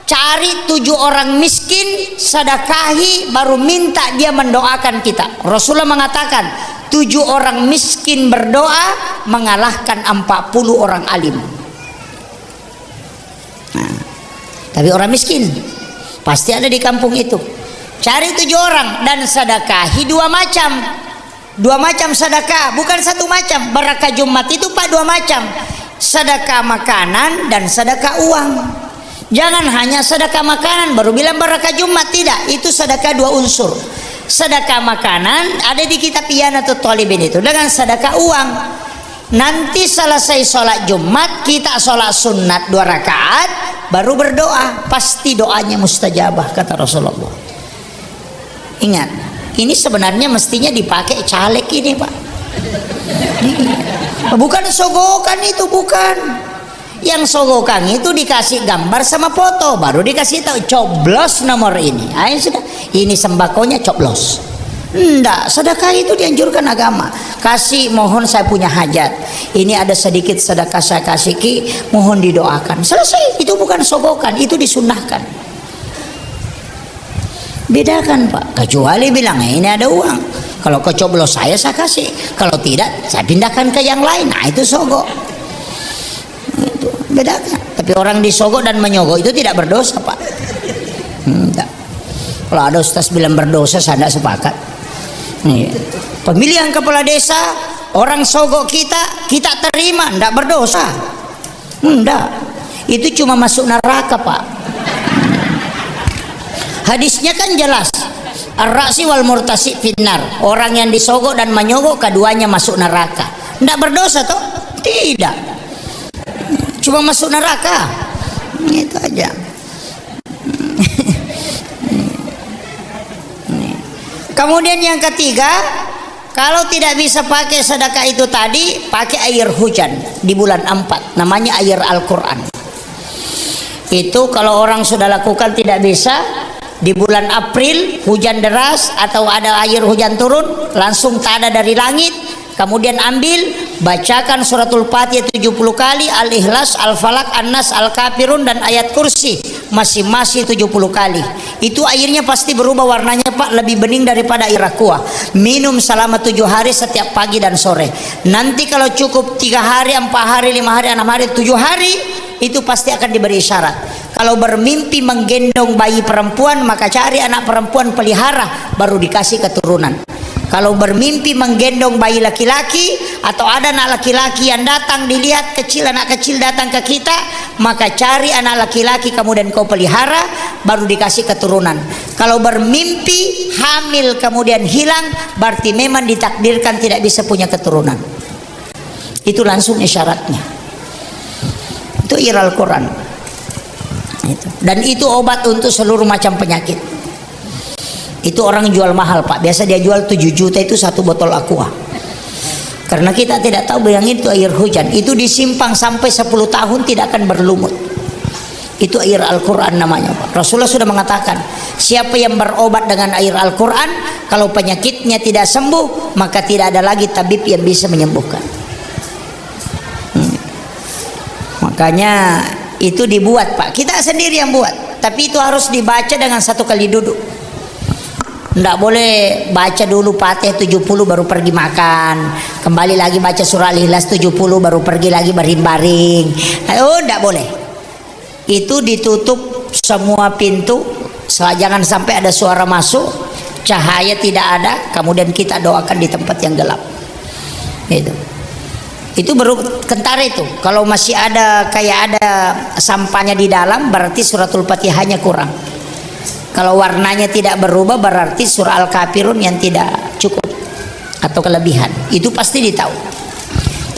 cari 7 orang miskin, sedekahi, baru minta dia mendoakan kita. Rasulullah mengatakan 7 orang miskin berdoa mengalahkan 40 orang alim. Nah, tapi orang miskin pasti ada di kampung itu. Cari 7 orang dan sedekahi 2 macam. 2 macam sedekah, bukan 1 macam. Berkah Jumat itu Pak 2 macam. Sedekah makanan dan sedekah uang. Jangan hanya sedekah makanan baru bilang berkah Jumat, tidak. Itu sedekah 2 unsur. Sedekah makanan ada di kitab Iyanatul Talibin itu dengan sedekah uang. Nanti selesai sholat Jumat kita sholat sunat 2 rakaat baru berdoa, pasti doanya mustajabah kata Rasulullah. Ingat, ini sebenarnya mestinya dipakai caleg ini Pak. Bukan sogokan itu, bukan. Yang sogokan itu dikasih gambar sama foto, baru dikasih tahu coblos nomor ini. Ayo sudah, ini sembakonya coblos. Enggak, sedekah itu dianjurkan agama. Kasih, mohon saya punya hajat. Ini ada sedikit sedekah saya kasih ki, mohon didoakan. Selesai, itu bukan sogokan, itu disunnahkan. Bedakan Pak, kecuali bilang ini ada uang. Kalau kecoblos saya kasih, kalau tidak saya pindahkan ke yang lain. Nah itu sogok. Itu bedakan. Tapi orang disogok dan menyogok itu tidak berdosa Pak. Enggak. Kalau ada ustaz bilang berdosa saya tidak sepakat. Nih, pemilihan kepala desa orang sogok kita terima, tidak berdosa. Enggak. Itu cuma masuk neraka Pak. Hadisnya kan jelas. Ar-ra'si wal murtasi finnar. Orang yang disogok dan menyogok keduanya masuk neraka. Tidak berdosa toh? Tidak. Cuma masuk neraka. Itu aja. Kemudian yang ketiga, kalau tidak bisa pakai sedekah itu tadi, pakai air hujan di bulan 4, namanya air Al-Quran. Itu kalau orang sudah lakukan tidak bisa, di bulan April hujan deras atau ada air hujan turun, langsung tada dari langit, kemudian ambil, bacakan suratul Fatihah 70 kali, Al-Ikhlas, Al-Falak, An-Nas, Al-Kafirun dan ayat kursi masing-masing 70 kali. Itu airnya pasti berubah warnanya Pak, lebih bening daripada air aqua. Minum selama 7 hari setiap pagi dan sore. Nanti kalau cukup 3 hari, 4 hari, 5 hari, 6 hari, 7 hari, itu pasti akan diberi isyarat. Kalau bermimpi menggendong bayi perempuan, maka cari anak perempuan pelihara, baru dikasih keturunan. Kalau bermimpi menggendong bayi laki-laki atau ada anak laki-laki yang datang dilihat kecil, anak kecil datang ke kita, maka cari anak laki-laki kemudian kau pelihara, baru dikasih keturunan. Kalau bermimpi hamil kemudian hilang, berarti memang ditakdirkan tidak bisa punya keturunan. Itu langsung isyaratnya. Itu Al Quran. Dan itu obat untuk seluruh macam penyakit. Itu orang jual mahal Pak, biasa dia jual 7 juta itu 1 botol aqua. Karena kita tidak tahu yang itu air hujan. Itu disimpan sampai 10 tahun tidak akan berlumut. Itu air Al-Quran namanya Pak. Rasulullah sudah mengatakan, siapa yang berobat dengan air Al-Quran, kalau penyakitnya tidak sembuh, maka tidak ada lagi tabib yang bisa menyembuhkan. Makanya itu dibuat Pak, kita sendiri yang buat. Tapi itu harus dibaca dengan 1 kali duduk. Tidak boleh baca dulu Fatihah 70 baru pergi makan, kembali lagi baca surah Al-Ikhlas 70 baru pergi lagi baring-baring. Oh, tidak boleh. Itu ditutup semua pintu, jangan sampai ada suara masuk, cahaya tidak ada, kemudian kita doakan di tempat yang gelap. Itu baru kentara itu. Kalau masih ada kayak ada sampahnya di dalam, berarti suratul Fatihahnya kurang. Kalau warnanya tidak berubah, berarti surah Al-Kafirun yang tidak cukup atau kelebihan. Itu pasti ditahu.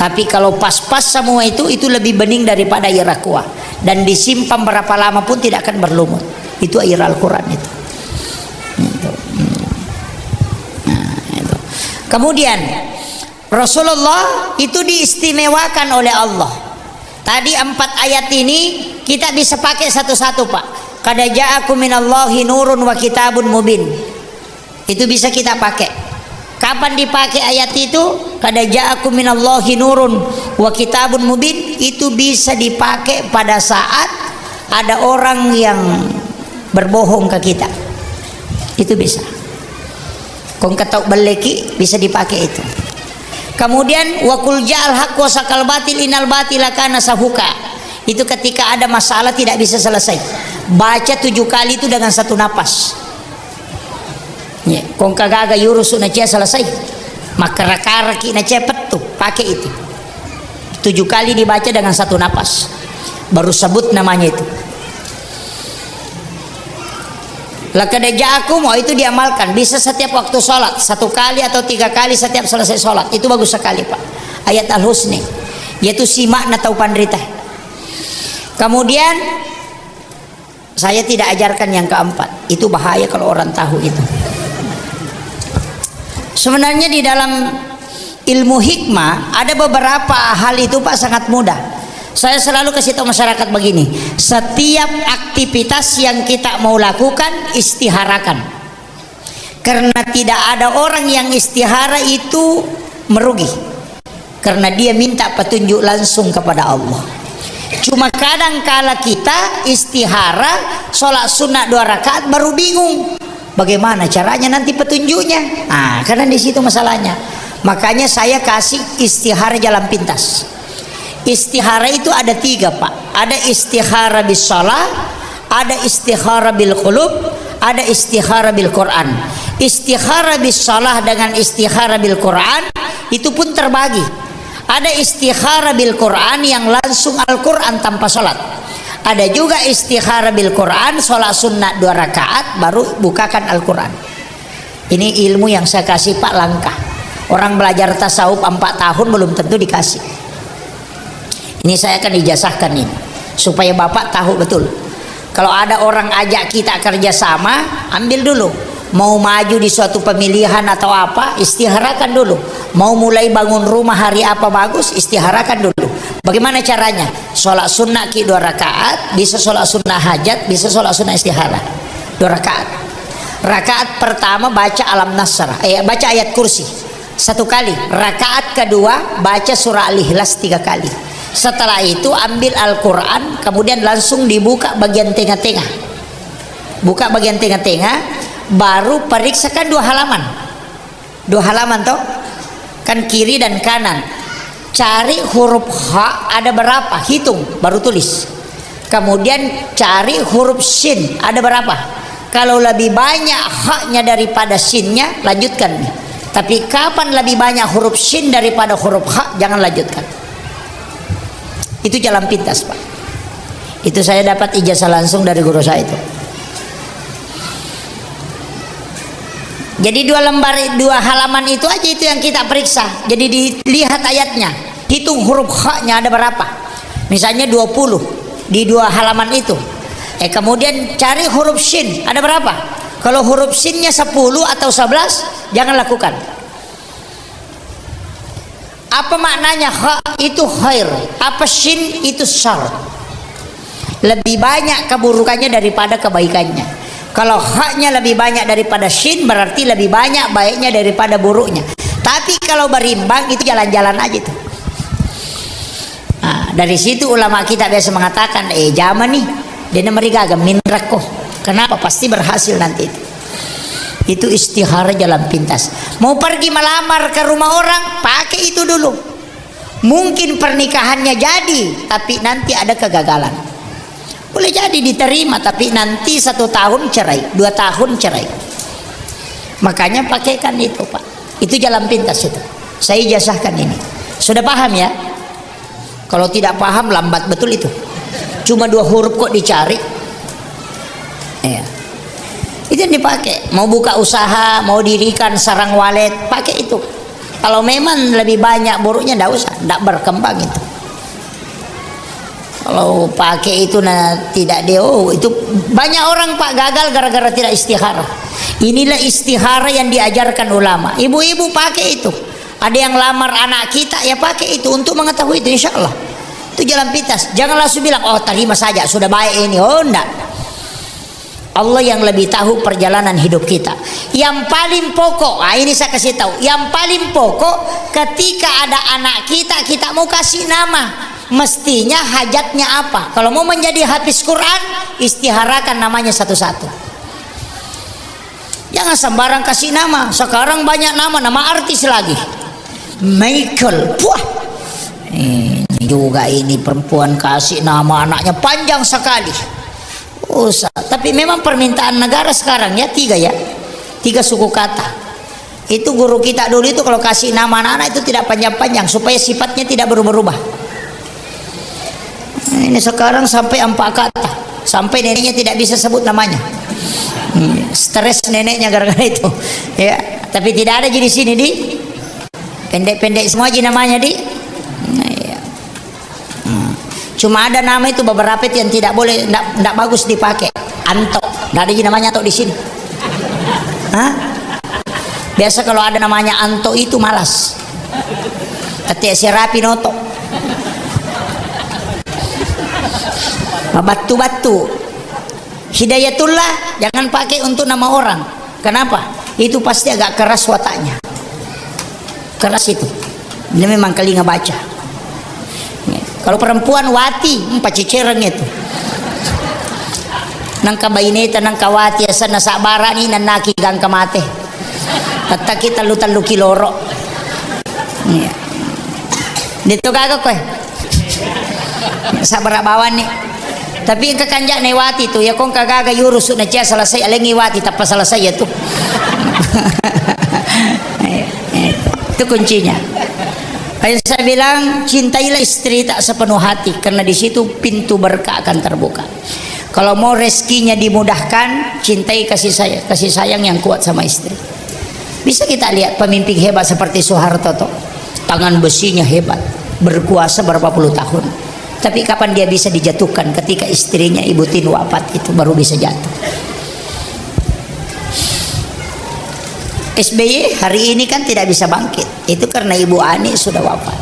Tapi kalau pas-pas semua itu lebih bening daripada air aqua. Dan disimpan berapa lama pun tidak akan berlumut. Itu air Al-Quran itu. Nah, itu. Kemudian Rasulullah itu diistimewakan oleh Allah. Tadi 4 ayat ini kita bisa pakai satu-satu, Pak. Qad ja'akum minallahi nurun wa kitabun mubin. Itu bisa kita pakai. Kapan dipakai ayat itu? Qad ja'akum minallahi nurun wa kitabun mubin. Itu bisa dipakai pada saat ada orang yang berbohong ke kita. Itu bisa. Kong ketok beleki bisa dipakai itu. Kemudian wakul ja'al haq wa sakal batil inal batila kana sahuka. Itu ketika ada masalah tidak bisa selesai. Baca 7 kali itu dengan satu napas. Ya, kong kagaga yurusu na cia selesai. Maka rakaraki na cepet tuh, pakai itu. 7 kali dibaca dengan satu napas. Baru sebut namanya itu. Laqad ja'akum, itu diamalkan, bisa setiap waktu sholat, 1 kali atau 3 kali setiap selesai sholat. Itu bagus sekali, Pak. Ayat Al-Husni, yaitu simak na tau pandrita. Kemudian saya tidak ajarkan yang keempat. Itu bahaya kalau orang tahu itu. Sebenarnya di dalam ilmu hikmah ada beberapa hal itu, Pak, sangat mudah. Saya selalu kasih tahu masyarakat begini, setiap aktivitas yang kita mau lakukan istiharakan, karena tidak ada orang yang istihara itu merugi, karena dia minta petunjuk langsung kepada Allah. Cuma kadang kala kita istihara sholat sunat 2 rakaat baru bingung bagaimana caranya nanti petunjuknya. Karena di situ masalahnya. Makanya saya kasih istihara jalan pintas. Istihara itu ada 3, Pak. Ada istihara bis shalah, ada istihara bil qulub, ada istihara bil Quran. Istihara bis shalah dengan istihara bil Quran itu pun terbagi. Ada istihara bil Quran yang langsung Al-Quran tanpa sholat. Ada juga istihara bil Quran, sholat sunat 2 rakaat baru bukakan Al-Quran. Ini ilmu yang saya kasih, Pak, langkah. Orang belajar tasawuf 4 tahun belum tentu dikasih. Ini saya akan ijazahkan ini supaya Bapak tahu betul. Kalau ada orang ajak kita kerjasama, ambil dulu. Mau maju di suatu pemilihan atau apa, istiharakan dulu. Mau mulai bangun rumah hari apa bagus, istiharakan dulu. Bagaimana caranya? Sholat sunnah 2 rakaat, bisa sholat sunnah hajat, bisa sholat sunnah istihara 2 rakaat. Rakaat pertama baca alam nasr, baca ayat kursi 1 kali. Rakaat kedua baca surah Al-Ikhlas 3 kali. Setelah itu ambil Al-Quran, kemudian langsung dibuka bagian tengah-tengah. Buka bagian tengah-tengah, baru periksakan 2 halaman. 2 halaman toh, kan kiri dan kanan. Cari huruf H ada berapa, hitung, baru tulis. Kemudian cari huruf Shin ada berapa. Kalau lebih banyak H-nya daripada Shin-nya, lanjutkan. Tapi kapan lebih banyak huruf Shin daripada huruf H, jangan lanjutkan. Itu jalan pintas, Pak. Itu saya dapat ijazah langsung dari guru saya itu. Jadi 2 lembar, 2 halaman itu aja itu yang kita periksa. Jadi dilihat ayatnya, hitung huruf H-nya ada berapa. Misalnya 20 di 2 halaman itu. Kemudian cari huruf Shin ada berapa. Kalau huruf Shin-nya 10 atau 11, jangan lakukan. Apa maknanya? Ha itu khair, apa shin itu syar. Lebih banyak keburukannya daripada kebaikannya. Kalau haknya lebih banyak daripada shin, berarti lebih banyak baiknya daripada buruknya. Tapi kalau berimbang itu jalan-jalan aja tuh. Dari situ ulama kita biasa mengatakan, zaman nih dia mereka min rakoh. Kenapa? Pasti berhasil nanti itu. Itu istihara jalan pintas. Mau pergi melamar ke rumah orang, pakai itu dulu. Mungkin pernikahannya jadi, tapi nanti ada kegagalan. Boleh jadi diterima, tapi nanti 1 tahun cerai, 2 tahun cerai. Makanya pakaikan itu, Pak. Itu jalan pintas itu. Saya ijazahkan ini. Sudah paham ya? Kalau tidak paham lambat betul itu. Cuma 2 huruf kok dicari. Itu yang dipakai. Mau buka usaha, mau dirikan sarang walet, pakai itu. Kalau memang lebih banyak buruknya, tidak usah, tidak berkembang itu. Kalau pakai itu tidak itu banyak orang, Pak, gagal gara-gara tidak istihara. Inilah istihara yang diajarkan ulama. Ibu-ibu pakai itu. Ada yang lamar anak kita, ya pakai itu untuk mengetahui itu, insya Allah itu jalan pintas. Jangan langsung bilang oh terima saja sudah baik ini. Oh enggak, Allah yang lebih tahu perjalanan hidup kita. Yang paling pokok, ini saya kasih tahu, yang paling pokok ketika ada anak kita, kita mau kasih nama, mestinya hajatnya apa? Kalau mau menjadi hafiz Quran, istiharakan namanya satu-satu. Jangan sembarang kasih nama. Sekarang banyak nama artis lagi. Michael, wah, ini juga ini perempuan kasih nama anaknya panjang sekali. Usah. Tapi memang permintaan negara sekarang ya 3 suku kata. Itu guru kita dulu itu kalau kasih nama anak-anak itu tidak panjang-panjang supaya sifatnya tidak berubah-ubah. Ini sekarang sampai 4 kata, sampai neneknya tidak bisa sebut namanya. Stres neneknya gara-gara itu. Ya, tapi tidak ada di sini di pendek-pendek semua aja namanya di. Ya. Cuma ada nama itu beberapa itu yang tidak boleh, tidak bagus dipakai. Anto, tidak ada namanya Anto di sini. Hah? Biasa kalau ada namanya Anto itu malas. Ketika si Rapi Noto. Batu-batu. Hidayatullah jangan pakai untuk nama orang. Kenapa? Itu pasti agak keras wataknya. Keras itu. Ini memang kali ngebaca. Kalau perempuan Wati, pacicereng itu. Nang kabaineta nang kawati asana sabara ni nanaki gang kamate. Kata kita lu kiloro. Dito kagak koy. Sabar bawan nih. Tapi yang kekanjak newati tu ya kong kagaga yurus na cia selesai alengi wati tanpa selesai ya tuh. Itu kuncinya. Kayak saya bilang cintailah istri tak sepenuh hati karena di situ pintu berkah akan terbuka. Kalau mau rezekinya dimudahkan, cintai kasih sayang yang kuat sama istri. Bisa kita lihat pemimpin hebat seperti Soeharto tuh, tangan besinya hebat, berkuasa berapa puluh tahun. Tapi kapan dia bisa dijatuhkan? Ketika istrinya Ibu Tin wafat, itu baru bisa jatuh. SBY hari ini kan tidak bisa bangkit, itu karena Ibu Ani sudah wafat.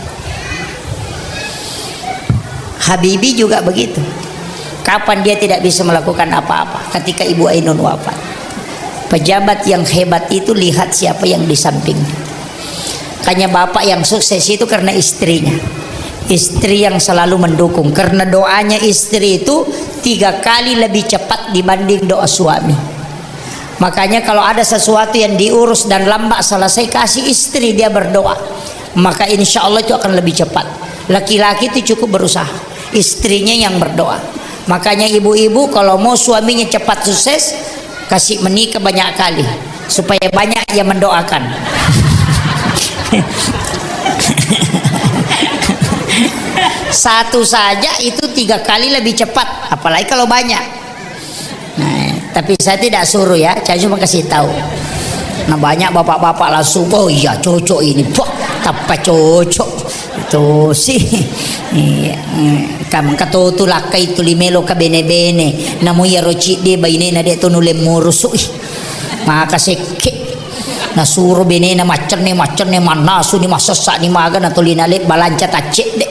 Habibie juga begitu. Kapan dia tidak bisa melakukan apa-apa? Ketika Ibu Ainun wafat. Pejabat yang hebat itu lihat siapa yang di sampingnya. Makanya bapak yang sukses itu karena istrinya. Istri yang selalu mendukung, karena doanya istri itu 3 kali lebih cepat dibanding doa suami. Makanya kalau ada sesuatu yang diurus dan lambat selesai, kasih istri dia berdoa, maka insya Allah itu akan lebih cepat. Laki-laki itu cukup berusaha, istrinya yang berdoa. Makanya ibu-ibu kalau mau suaminya cepat sukses, kasih menikah banyak kali supaya banyak yang mendoakan. Satu saja itu 3 kali lebih cepat, apalagi kalau banyak. Nah, tapi saya tidak suruh ya, saya cuma kasih tahu. Nah banyak bapak-bapak langsung, oh iya cocok ini, wah apa cocok itu sih. Kam katoto lakai itu limelo ka bene-bene, namu ya roci de baine na de to nule murusui. Maka seke nasuro bene na macerne manasu ni masasa ni maga na tulinale balanca tacek de.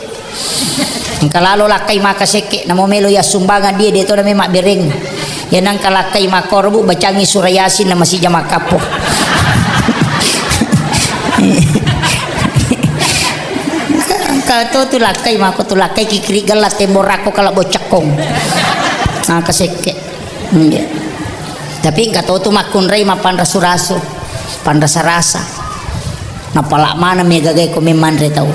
Kalalo lakai maka seke namo melo ya sumbangan dia to na mak bereng. Ya nang kalakai makorbu bacangi surayasin na masih jama kapo. Kalau tu lakai mako tu lakai kikiri galat temborako kalau bocakong. Nah keseke. Tapi enggak tahu tu makun rei mapan rasu-rasu. Pandasa-rasa. Napala mana me gagay ko memang re tahu.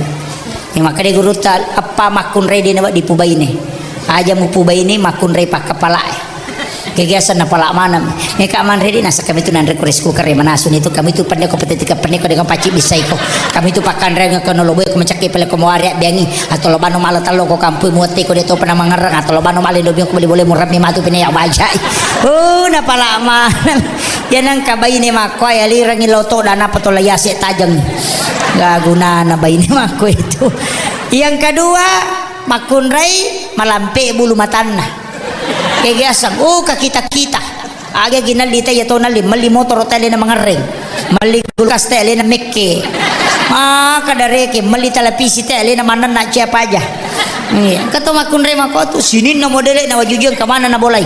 Yang makanya guru tal apa makun rei di nawa di pubay ini. Aja mu pubay ini makun rei pak kepala. Kegiatan napala mana. Mereka aman redi nasa kami tu nandre kores cooker manasun itu kami tu pandai kompetitif pandai ko dengan paci bisa iko. Kami tu pakan reng ke noloboy ko mencaki pele ko moaria biangi atau lobano malo talo ko kampu muati ko dito pernah mangerang atau lobano malo dobi ko boleh murab ni matu pinaya bajai. Napala mana. Yan ang kabay ni mako ay alirang iloto dana patolayasi tajang. Gaguna na bay ni mako itu. Yang kedua makunray malampe bulu matana. Kegiasan, kakita-kita aga ginalita yato na mali motor tali na mga ring mali gulkas tali na mekke Kadare ke meli televisi teh le mana nak siapa aja. Kata makun re mako tu sini na modele na wajujung ke mana na bolai.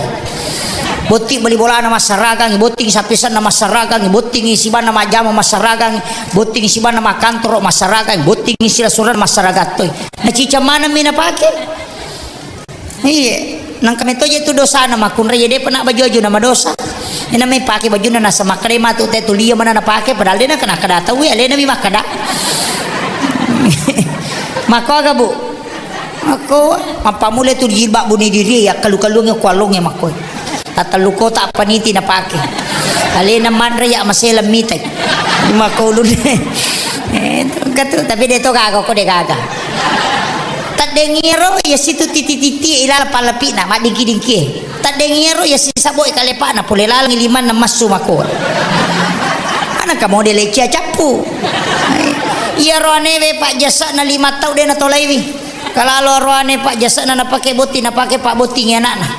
Boting beli bola nama saragang, boting sapisan nama saragang, boting isiban nama jama masaragang, boting isiban nama kantor masaragang, boting isi rasuran masyarakat tu. Na cica mana mina pakai? Iya, nang kami tu je tu dosa nama kunre je dia pernah baju nama dosa. Ina may pakai baju na sama krema tu teh tu liya mana na pakai padahal dia na kena kada tahu ya, dia na mimah kada. Mako agak bu, mako apa mulai tu jilbab bunyi diri ya kalu-kalungnya kualungnya mako. Tataluko tak paniti na pake alena manre ya masela mitek makulun katu tapi dia to gago ko de gaga tadengiro ya situ titi-titi ilala palapi na madingki-dingki tadengiro ya sisaboy kalepa na pulilalang iliman na masu mako ana ka model cia capu iya roane we pak jasa na 5 tahun dia na tolaiwi kalau roane pak jasa na pakai boti na pakai pak boti anak na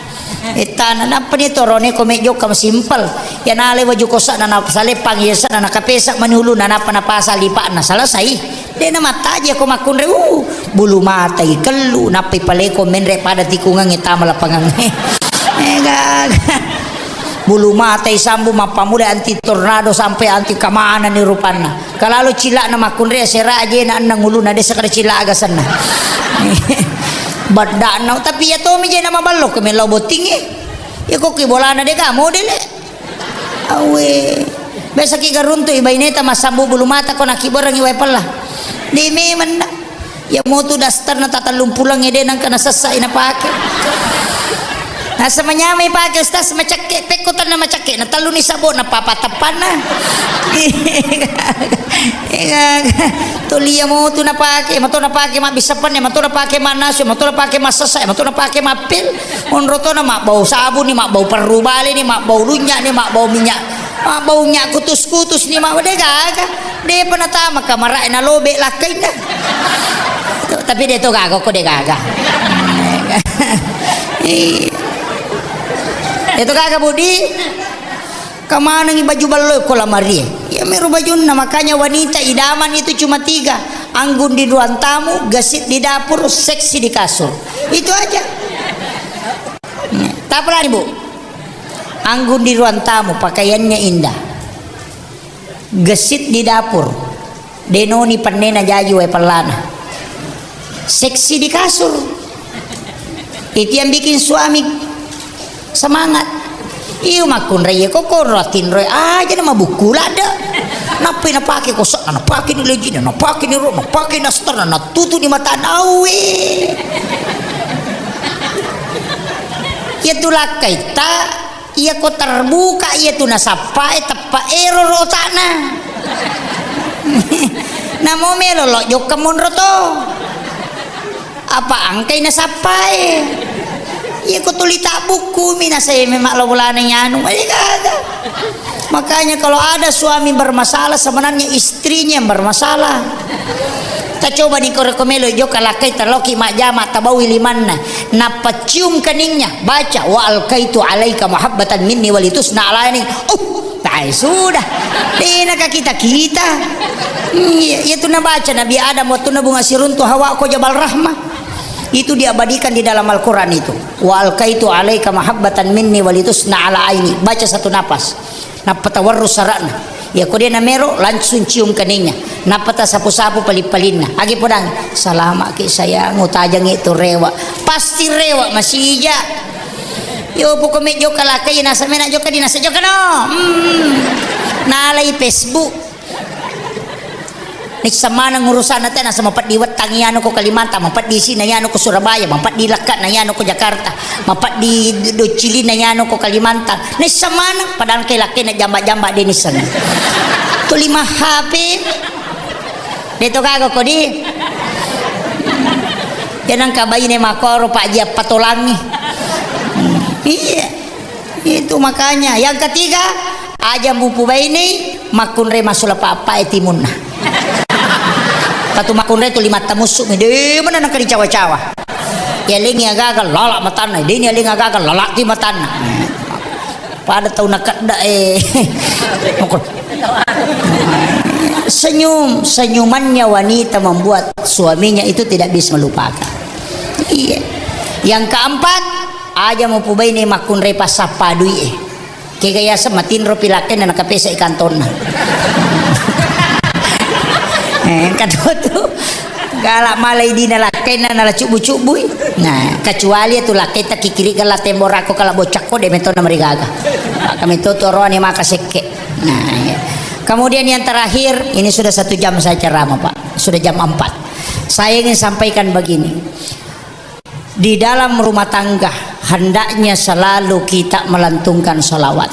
itana na pa nito rone ko medyo kam simple yan ale waju kosa na salepang yesa na nakapesa manulu na napanapasa lipa na salasay de na mata aja ko makunre bulu mata ikelu napi pale ko menre pada tikungan itama lapangang bulu mata isambu mapamule anti tornado sampai anti kamana ni rupana kalalo cila na makunre sera aja na nang ulu na desa kada cila agasan na badana tapi ya to mi je nama balok ke melo boting ya kok ki bolana de kamu dele awe besa ki garunto ibaineta masambu bulu mata ko nakiborang iway pala di me man ya mo tu dastar na tatalum pulang ide nang kana sasa ina pake nasa manyamay pake ustaz macake pekutan na macake na taluni sabo na papatapan na tulia mo tu na pake mabisapan ya mato na pake manasyo mato na pake masasa mato na pake mapil onroto na makbau sabun ni makbau perubali ni makbau lunya ni makbau minyak makbau minyak kutus-kutus ni makbau de gaga de panatama kamarain na lobe lakay na tapi de to gago ko de gaga itu kagak budi kemana nih baju baloy ko lamari ya meru baju na makanya wanita idaman itu cuma 3 anggun di ruang tamu gasit di dapur seksi di kasur itu aja tak pernah ibu anggun di ruang tamu pakaiannya indah gasit di dapur denoni panena jaju pelana seksi di kasur itu yang bikin suami semangat iyo makun raya kok rotin roy aja nama buku lada napi na pake kosak na pake ni legina na pake ni ro na pake na star na tutu di mata nawe ya tulak kaita iya ko terbuka iya tu nasapai tepa error otana namo melolo jok kamun roto apa angkai nasapai iya ko tulita buku mina saya memang lo bulana nyanu makanya kalau ada suami bermasalah sebenarnya istrinya yang bermasalah kita coba nih korekomelo jo kalakai terloki mak jama tabawi limanna napa cium keningnya baca wa alkaitu alaika mahabbatan minni walitusna alani tai sudah dina ka kita itu na baca Nabi Adam waktu na bunga siruntu hawa ko jabal rahmah itu diabadikan di dalam Al-Quran itu wa alkaitu alaika mahabbatan minni walitusna ala aini baca satu napas napatawarru sarana ya ko dia namero langsung cium keningnya napata sapu-sapu palip-palinna agi podang salama ki sayang utajang itu rewa pasti rewa masih ija yo poko medyo kalakay nasa mena jo ka dinasa jo kano nalay Facebook nik sama nang urusan natin nasa mapat di Wetang yano ko Kalimantan mapat di sini yano ko Surabaya mapat di Lakat na yano ko Jakarta mapat di Docili na yano ko Kalimantan nik sama nang padang kay laki na jamba-jamba dinisan to 5 HP dito kago ko di yan ang kabay ni makoro pa dia patulangi iya itu makanya yang ketiga aja mupu ini makunre masula apa etimun na katu makunre tu 5 tamusuk de mana nak di cawa-cawa ya lingi agagal lalak matana de ni lingi agagal lalak ti matana pada tahu nak da senyum, senyumannya wanita membuat suaminya itu tidak bisa melupakan. Iya. Yang keempat, aja mau pubai ni makun repa sapadui. Kaya sematin ro pilaken na nakapesa ikan tona. Kadua tuh galak malai di nalaken na nalacubu-cubu. Nah, kecuali itu laki tak kikiri gala temborako kala bocak ko de metona merigaga. Kami tuh torone maka seke. Nah, ya. Kemudian yang terakhir, ini sudah 1 jam saya ceramah Pak, sudah jam 4. Saya ingin sampaikan begini, di dalam rumah tangga hendaknya selalu kita melantunkan salawat.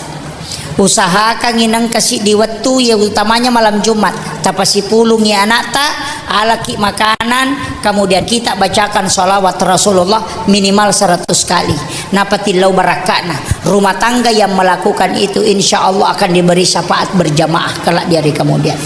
Usahakan nginang kasih di waktu yang utamanya malam Jumat, tapasi pulung ya anak tak alaki makanan, kemudian kita bacakan salawat Rasulullah minimal 100 kali. Napatillau barakana. Rumah tangga yang melakukan itu insya Allah akan diberi syafaat berjamaah kelak di hari kemudian.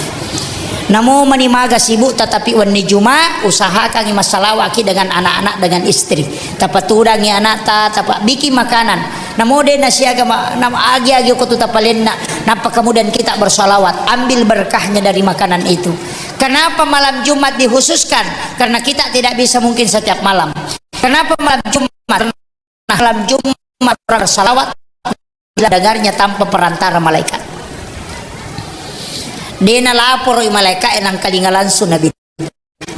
Namun manimaga sibuk tetapi wani Jumat usahakan masalawaki dengan anak-anak dengan istri. Tapat tudangi anak ta tapat bikin makanan. Namun de nasiaga nama agi-agi ko tu tapalena. Napa kemudian kita bersalawat, ambil berkahnya dari makanan itu. Kenapa malam Jumat dikhususkan? Karena kita tidak bisa mungkin setiap malam. Kenapa malam Jumat? Malam Jumat bersalawat dengarnya tanpa perantara malaikat. Dena lapor malaikat enang kalinga langsung Nabi.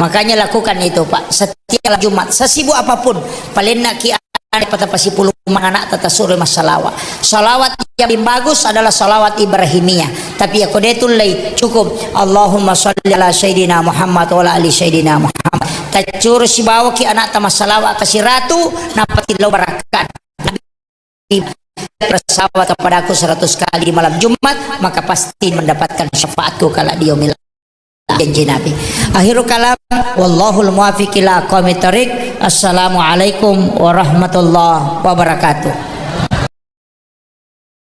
Makanya lakukan itu Pak. Setiap Jumat, sesibuk apapun, paling nak ki pada pasi puluh anak tata suruh masalawat. Salawat yang bagus adalah salawat Ibrahimiyah. Tapi aku detulai cukup. Allahumma sholli ala sayyidina Muhammad wa ala ali sayyidina Muhammad. Tacur si bawa ki anak ta masalawat kasih ratu napatilau barakat. Bersalawat kepada aku 100 kali di malam Jumat, maka pasti mendapatkan syafaatku kala di yaumil janji Nabi. Akhirul kalam, wallahul muwaffiq ila aqwamit thoriq. Assalamualaikum warahmatullahi wabarakatuh.